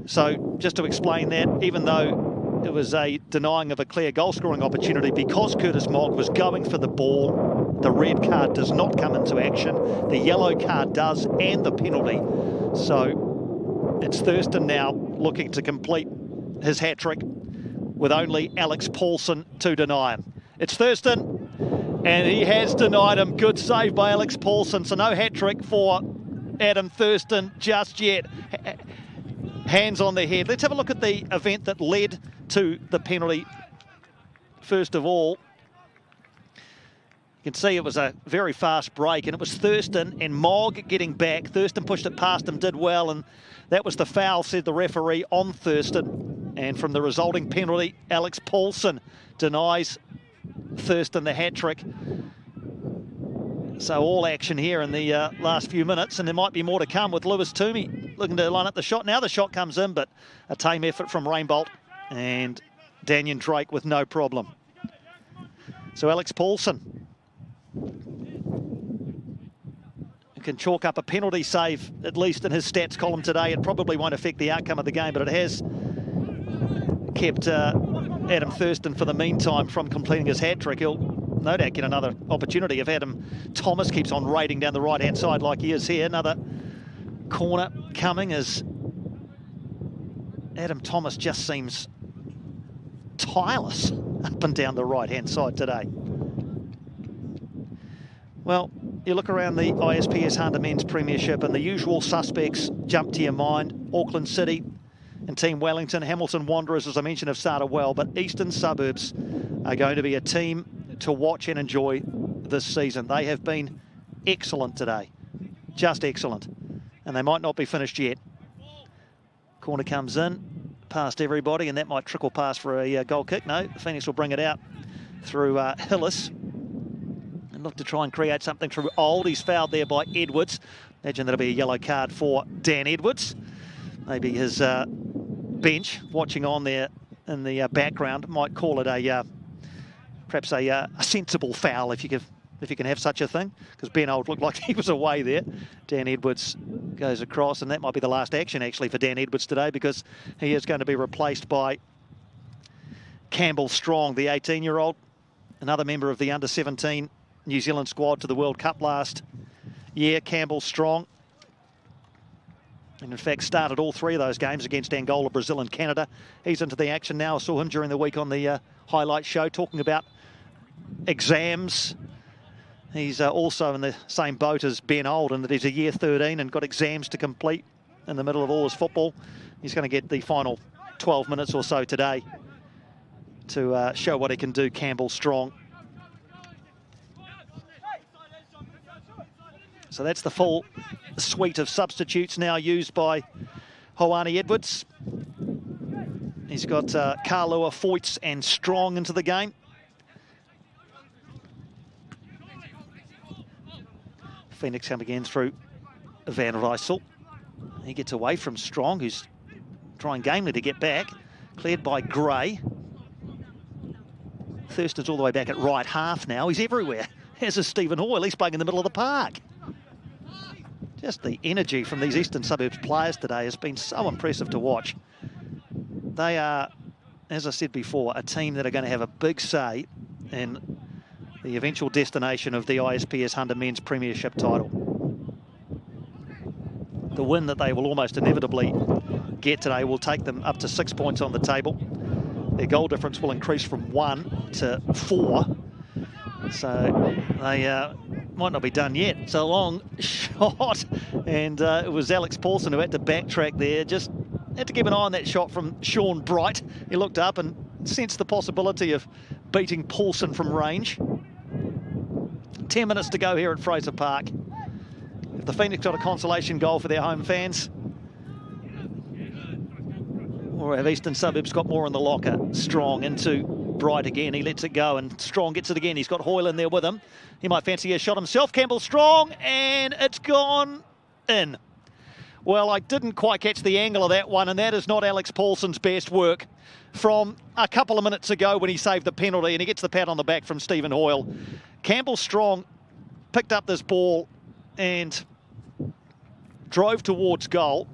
So just to explain that, even though it was a denying of a clear goal-scoring opportunity, because Curtis Mogg was going for the ball, the red card does not come into action. The yellow card does, and the penalty. So it's Thurston now looking to complete his hat-trick with only Alex Paulson to deny him. It's Thurston, and he has denied him. Good save by Alex Paulson. So no hat-trick for Adam Thurston just yet. Hands on the head. Let's have a look at the event that led to the penalty. First of all, you can see it was a very fast break, and it was Thurston and Mogg getting back. Thurston pushed it past him, did well, and that was the foul, said the referee, on Thurston. And from the resulting penalty, Alex Paulson denies Thurston the hat-trick. So all action here in the last few minutes, and there might be more to come with Lewis Toomey looking to line up the shot. Now the shot comes in, but a tame effort from Rainbolt and Daniel Drake with no problem. So Alex Paulson can chalk up a penalty save, at least in his stats column today. It probably won't affect the outcome of the game, but it has kept Adam Thurston for the meantime from completing his hat-trick. He'll no doubt get another opportunity if Adam Thomas keeps on raiding down the right-hand side like he is here. Another corner coming as Adam Thomas just seems tireless up and down the right-hand side today. Well, you look around the ISPS HANDA Men's Premiership and the usual suspects jump to your mind. Auckland City and Team Wellington. Hamilton Wanderers, as I mentioned, have started well, but Eastern Suburbs are going to be a team to watch and enjoy this season. They have been excellent today, just excellent, and they might not be finished yet. Corner comes in, past everybody, and that might trickle past for a goal kick. No, the Phoenix will bring it out through Hillis and look to try and create something through Old. He's fouled there by Edwards. Imagine that'll be a yellow card for Dan Edwards. Maybe his bench watching on there in the background might call it perhaps a sensible foul, if you can have such a thing, because Ben Old looked like he was away there. Dan Edwards goes across, and that might be the last action actually for Dan Edwards today, because he is going to be replaced by Campbell Strong, the 18-year-old, another member of the under-17 New Zealand squad to the World Cup last year. Campbell Strong, and in fact started all three of those games against Angola, Brazil and Canada. He's into the action now. I saw him during the week on the highlight show talking about exams. He's also in the same boat as Ben Old, in that he's a year 13 and got exams to complete in the middle of all his football. He's going to get the final 12 minutes or so today to show what he can do, Campbell Strong. So that's the full suite of substitutes now used by Hoani Edwards. He's got Carlua, Foyts and Strong into the game. Phoenix come again through Van Rysel. He gets away from Strong, who's trying gamely to get back. Cleared by Gray. Thurston's all the way back at right half now. He's everywhere. As is Stephen Hoyle. He's playing in the middle of the park. Just the energy from these Eastern Suburbs players today has been so impressive to watch. They are, as I said before, a team that are going to have a big say in the eventual destination of the ISPS HANDA men's Premiership title. The win that they will almost inevitably get today will take them up to 6 points on the table. Their goal difference will increase from 1 to 4. So they might not be done yet. It's a long shot, and it was Alex Paulson who had to backtrack there. Just had to keep an eye on that shot from Sean Bright. He looked up and sensed the possibility of beating Paulson from range. 10 minutes to go here at Fraser Park. If the Phoenix got a consolation goal for their home fans, or have Eastern Suburbs got more in the locker? Strong into Bright again. He lets it go, and Strong gets it again. He's got Hoyle in there with him. He might fancy a shot himself. Campbell Strong, and it's gone in. Well, I didn't quite catch the angle of that one, and that is not Alex Paulson's best work from a couple of minutes ago when he saved the penalty, and he gets the pat on the back from Stephen Hoyle. Campbell Strong picked up this ball and drove towards goal.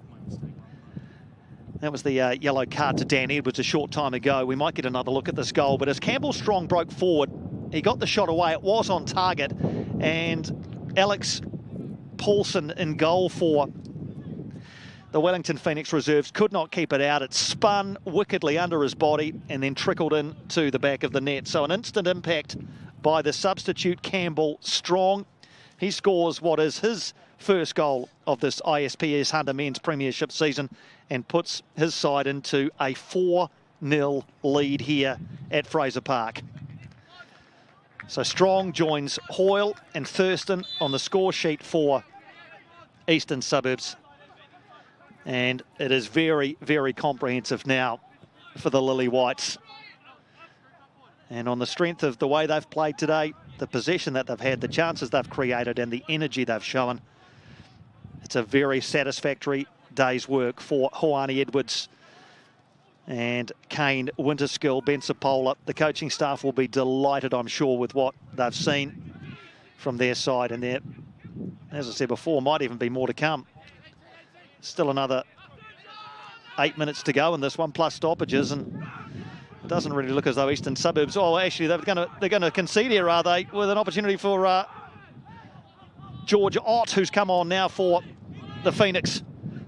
That was the yellow card to Dan Edwards a short time ago. We might get another look at this goal, but as Campbell Strong broke forward, he got the shot away. It was on target, and Alex Paulson in goal for the Wellington Phoenix reserves could not keep it out. It spun wickedly under his body and then trickled into the back of the net. So an instant impact by the substitute Campbell Strong. He scores what is his first goal of this ISPS HANDA men's Premiership season and puts his side into a 4-0 lead here at Fraser Park. So Strong joins Hoyle and Thurston on the score sheet for Eastern Suburbs. And it is very, very comprehensive now for the Lily Whites. And on the strength of the way they've played today, the possession that they've had, the chances they've created and the energy they've shown, it's a very satisfactory day's work for Hoani Edwards and Kane Winterskill, Ben Sapola. The coaching staff will be delighted, I'm sure, with what they've seen from their side. And there, as I said before, might even be more to come. Still another 8 minutes to go in this one, plus stoppages, and it doesn't really look as though Eastern Suburbs, oh, actually, they're going to concede here, are they? With an opportunity for George Ott, who's come on now for the Phoenix.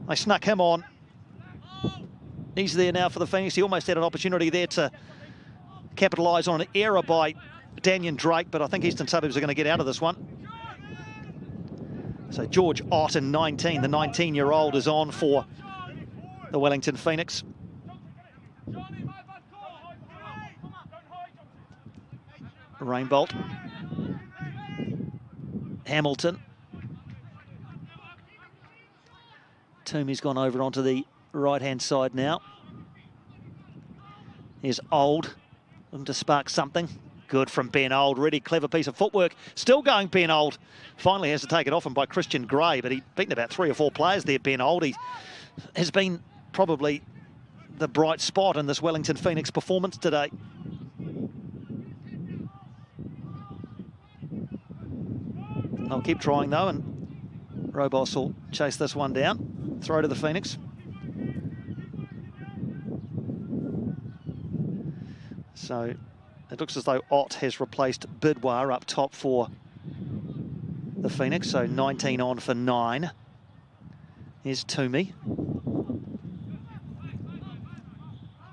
They snuck him on. He's there now for the Phoenix. He almost had an opportunity there to capitalise on an error by Daniel Drake, but I think Eastern Suburbs are going to get out of this one. So George Ott in 19, the 19-year-old, is on for the Wellington Phoenix. Rainbolt. Hamilton. Toomey's gone over onto the right-hand side now. Here's Old, looking to spark something. Good from Ben Old, really clever piece of footwork. Still going Ben Old. Finally has to take it off him by Christian Gray, but he'd beaten about 3 or 4 players there, Ben Old. He has been probably the bright spot in this Wellington Phoenix performance today. I'll keep trying though, and Robos will chase this one down. Throw to the Phoenix. So it looks as though Ott has replaced Bidwar up top for the Phoenix. So 19 on for 9. Here's Toomey.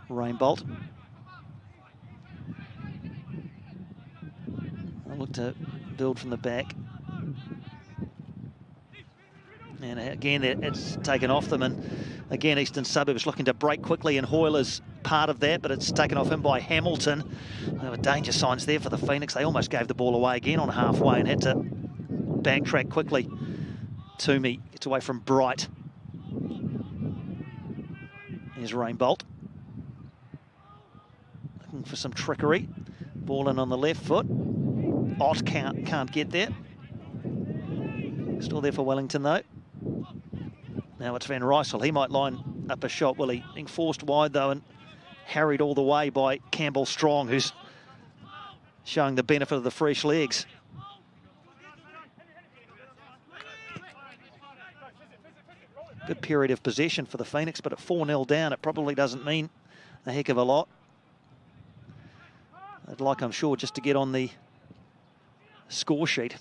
Rainbolt. I'll look to build from the back. And again, it's taken off them. And again, Eastern Suburbs looking to break quickly, and Hoyle is part of that, but it's taken off him by Hamilton. There were danger signs there for the Phoenix. They almost gave the ball away again on halfway and had to backtrack quickly. Toomey gets away from Bright. Here's Rainbolt. Looking for some trickery. Ball in on the left foot. Ott can't get there. Still there for Wellington though. Now it's Van Rysel. He might line up a shot, will he? Being forced wide though and harried all the way by Campbell Strong, who's showing the benefit of the fresh legs. Good period of possession for the Phoenix, but at 4-0 down, it probably doesn't mean a heck of a lot. They'd like, I'm sure, just to get on the score sheet.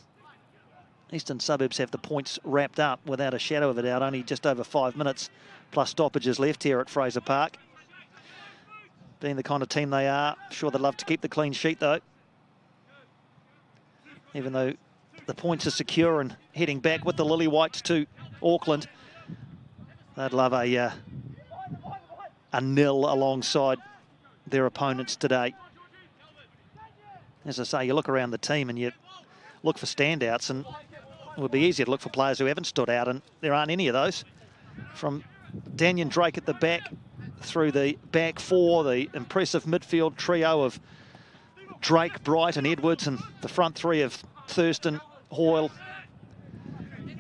Eastern Suburbs have the points wrapped up without a shadow of a doubt. Only just over 5 minutes plus stoppages left here at Fraser Park. Being the kind of team they are, sure they'd love to keep the clean sheet though. Even though the points are secure and heading back with the Lily Whites to Auckland, they'd love a nil alongside their opponents today. As I say, you look around the team and you look for standouts, and it would be easier to look for players who haven't stood out, and there aren't any of those. From Daniel Drake at the back, through the back four, the impressive midfield trio of Drake, Bright and Edwards, and the front three of Thurston, Hoyle,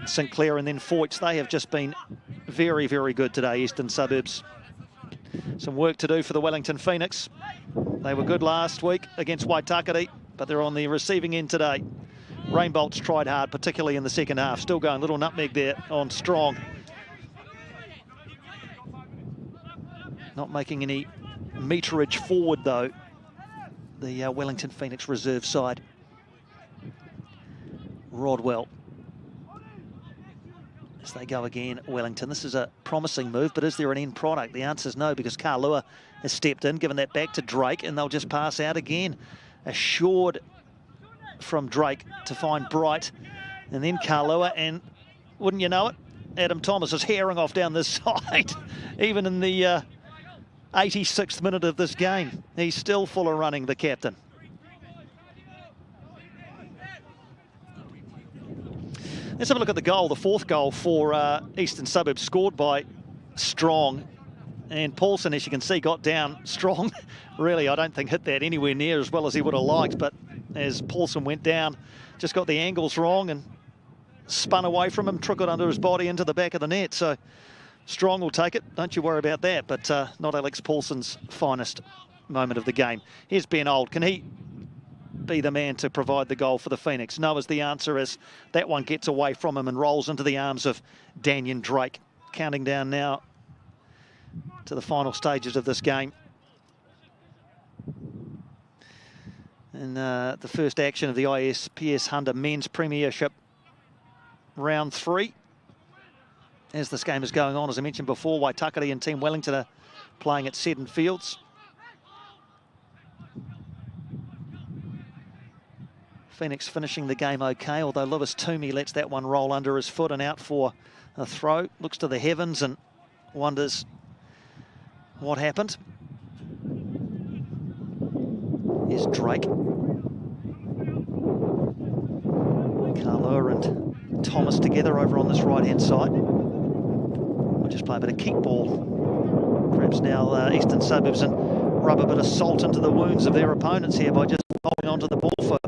Sinclair and then Foyts. They have just been very, very good today, Eastern Suburbs. Some work to do for the Wellington Phoenix. They were good last week against Waitakere, but they're on the receiving end today. Rainbolt's tried hard, particularly in the second half. Still going, little nutmeg there on Strong. Not making any meterage forward, though, the Wellington Phoenix reserve side. Rodwell. As they go again, Wellington. This is a promising move, but is there an end product? The answer is no, because Kalua has stepped in, given that back to Drake, and they'll just pass out again. Assured from Drake to find Bright, and then Kalua, and wouldn't you know it, Adam Thomas is herring off down this side, even in the 86th minute of this game. He's still full of running, the captain. Let's have a look at the goal, the fourth goal for Eastern Suburbs, scored by Strong. And Paulson, as you can see, got down. Strong, really, I don't think hit that anywhere near as well as he would have liked, but as Paulson went down, just got the angles wrong and spun away from him, trickled under his body into the back of the net. So Strong will take it, don't you worry about that, but not Alex Paulson's finest moment of the game. Here's Ben Old. Can he be the man to provide the goal for the Phoenix? No is the answer, as that one gets away from him and rolls into the arms of Daniel Drake. Counting down now to the final stages of this game. And the first action of the ISPS HANDA Men's Premiership Round 3. As this game is going on, as I mentioned before, Waitakere and Team Wellington are playing at Seddon Fields. Phoenix finishing the game okay, although Lewis Toomey lets that one roll under his foot and out for a throw. Looks to the heavens and wonders what happened. Here's Drake. Kalua and Thomas together over on this right-hand side. We'll just play a bit of keep ball. Perhaps now Eastern Suburbs and rub a bit of salt into the wounds of their opponents here by just holding on to the ball for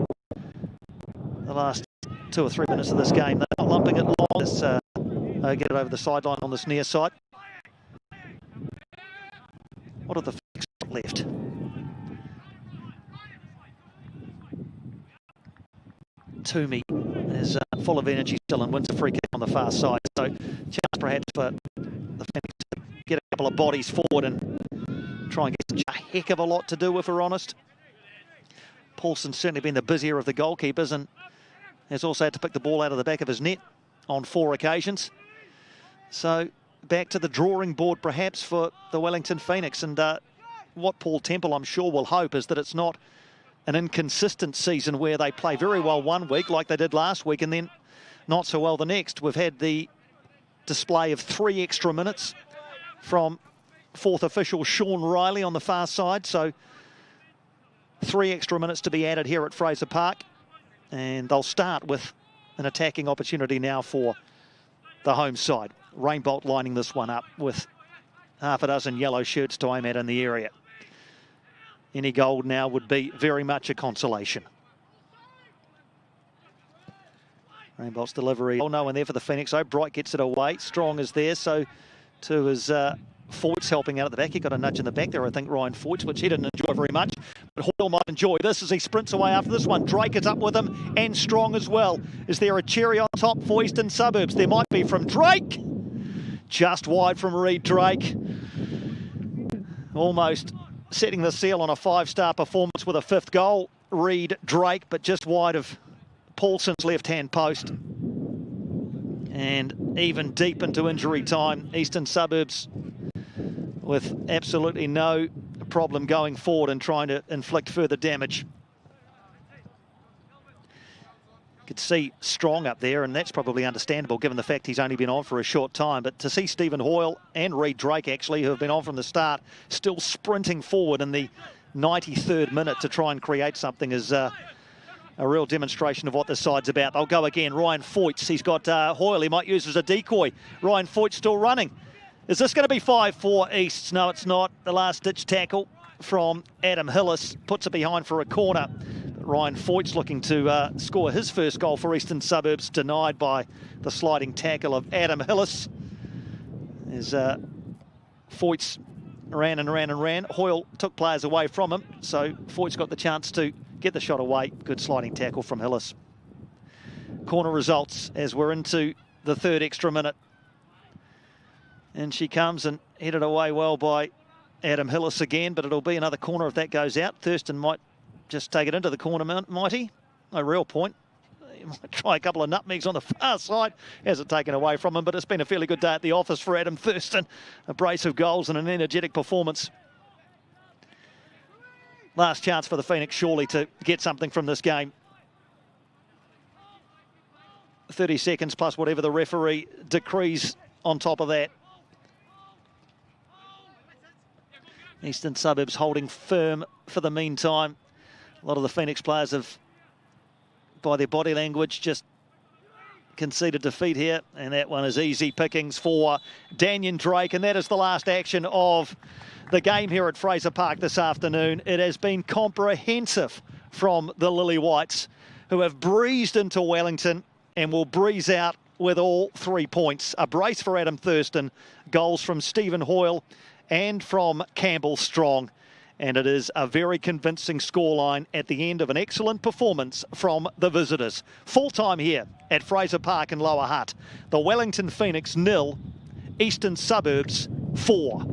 the last 2 or 3 minutes of this game. They're not lumping it long. Let's get it over the sideline on this near side. What have the Phoenix got left? Toomey is full of energy still and wins a free kick on the far side. So chance perhaps for the Phoenix to get a couple of bodies forward and try and get a heck of a lot to do, if we're honest. Paulson's certainly been the busier of the goalkeepers and has also had to pick the ball out of the back of his net on 4 occasions. So back to the drawing board perhaps for the Wellington Phoenix. And what Paul Temple, I'm sure, will hope is that it's not an inconsistent season where they play very well one week like they did last week and then not so well the next. We've had the display of 3 extra minutes from 4th official Sean Riley on the far side. So 3 extra minutes to be added here at Fraser Park. And they'll start with an attacking opportunity now for the home side. Rainbolt lining this one up with half a dozen yellow shirts to aim at in the area. Any goal now would be very much a consolation. Rainbolt's delivery. Oh, no one there for the Phoenix. Oh, Bright gets it away. Strong is there, so too is Foyts helping out at the back. He got a nudge in the back there, I think, Ryan Foyts, which he didn't enjoy very much. But Hoyle might enjoy this as he sprints away after this one. Drake is up with him and Strong as well. Is there a cherry on top for Eastern Suburbs? There might be from Drake. Just wide from Reed Drake. Almost setting the seal on a 5-star performance with a 5th goal. Reed Drake, but just wide of Paulson's left-hand post. And even deep into injury time, Eastern Suburbs with absolutely no problem going forward and trying to inflict further damage. Could see Strong up there, and that's probably understandable given the fact he's only been on for a short time. But to see Stephen Hoyle and Reid Drake, actually, who have been on from the start, still sprinting forward in the 93rd minute to try and create something is a real demonstration of what this side's about. They'll go again. Ryan Foyts, he's got Hoyle, he might use as a decoy. Ryan Foyts still running. Is this going to be 5-4 Easts? No, it's not. The last-ditch tackle from Adam Hillis puts it behind for a corner. But Ryan Foyts looking to score his first goal for Eastern Suburbs, denied by the sliding tackle of Adam Hillis. As Foyts ran and ran and ran. Hoyle took players away from him, so Foyts got the chance to get the shot away. Good sliding tackle from Hillis. Corner results as we're into the third extra minute. And she comes and headed away well by Adam Hillis again, but it'll be another corner if that goes out. Thurston might just take it into the corner, might he? No real point. He might try a couple of nutmegs on the far side. Hasn't taken away from him, but it's been a fairly good day at the office for Adam Thurston. A brace of goals and an energetic performance. Last chance for the Phoenix, surely, to get something from this game. 30 seconds plus whatever the referee decrees on top of that. Eastern Suburbs holding firm for the meantime. A lot of the Phoenix players have, by their body language, just conceded defeat here. And that one is easy pickings for Daniel Drake. And that is the last action of the game here at Fraser Park this afternoon. It has been comprehensive from the Lily Whites, who have breezed into Wellington and will breeze out with all 3 points. A brace for Adam Thurston, goals from Stephen Hoyle and from Campbell Strong. And it is a very convincing scoreline at the end of an excellent performance from the visitors. Full time here at Fraser Park in Lower Hutt. The Wellington Phoenix 0, Eastern Suburbs 4.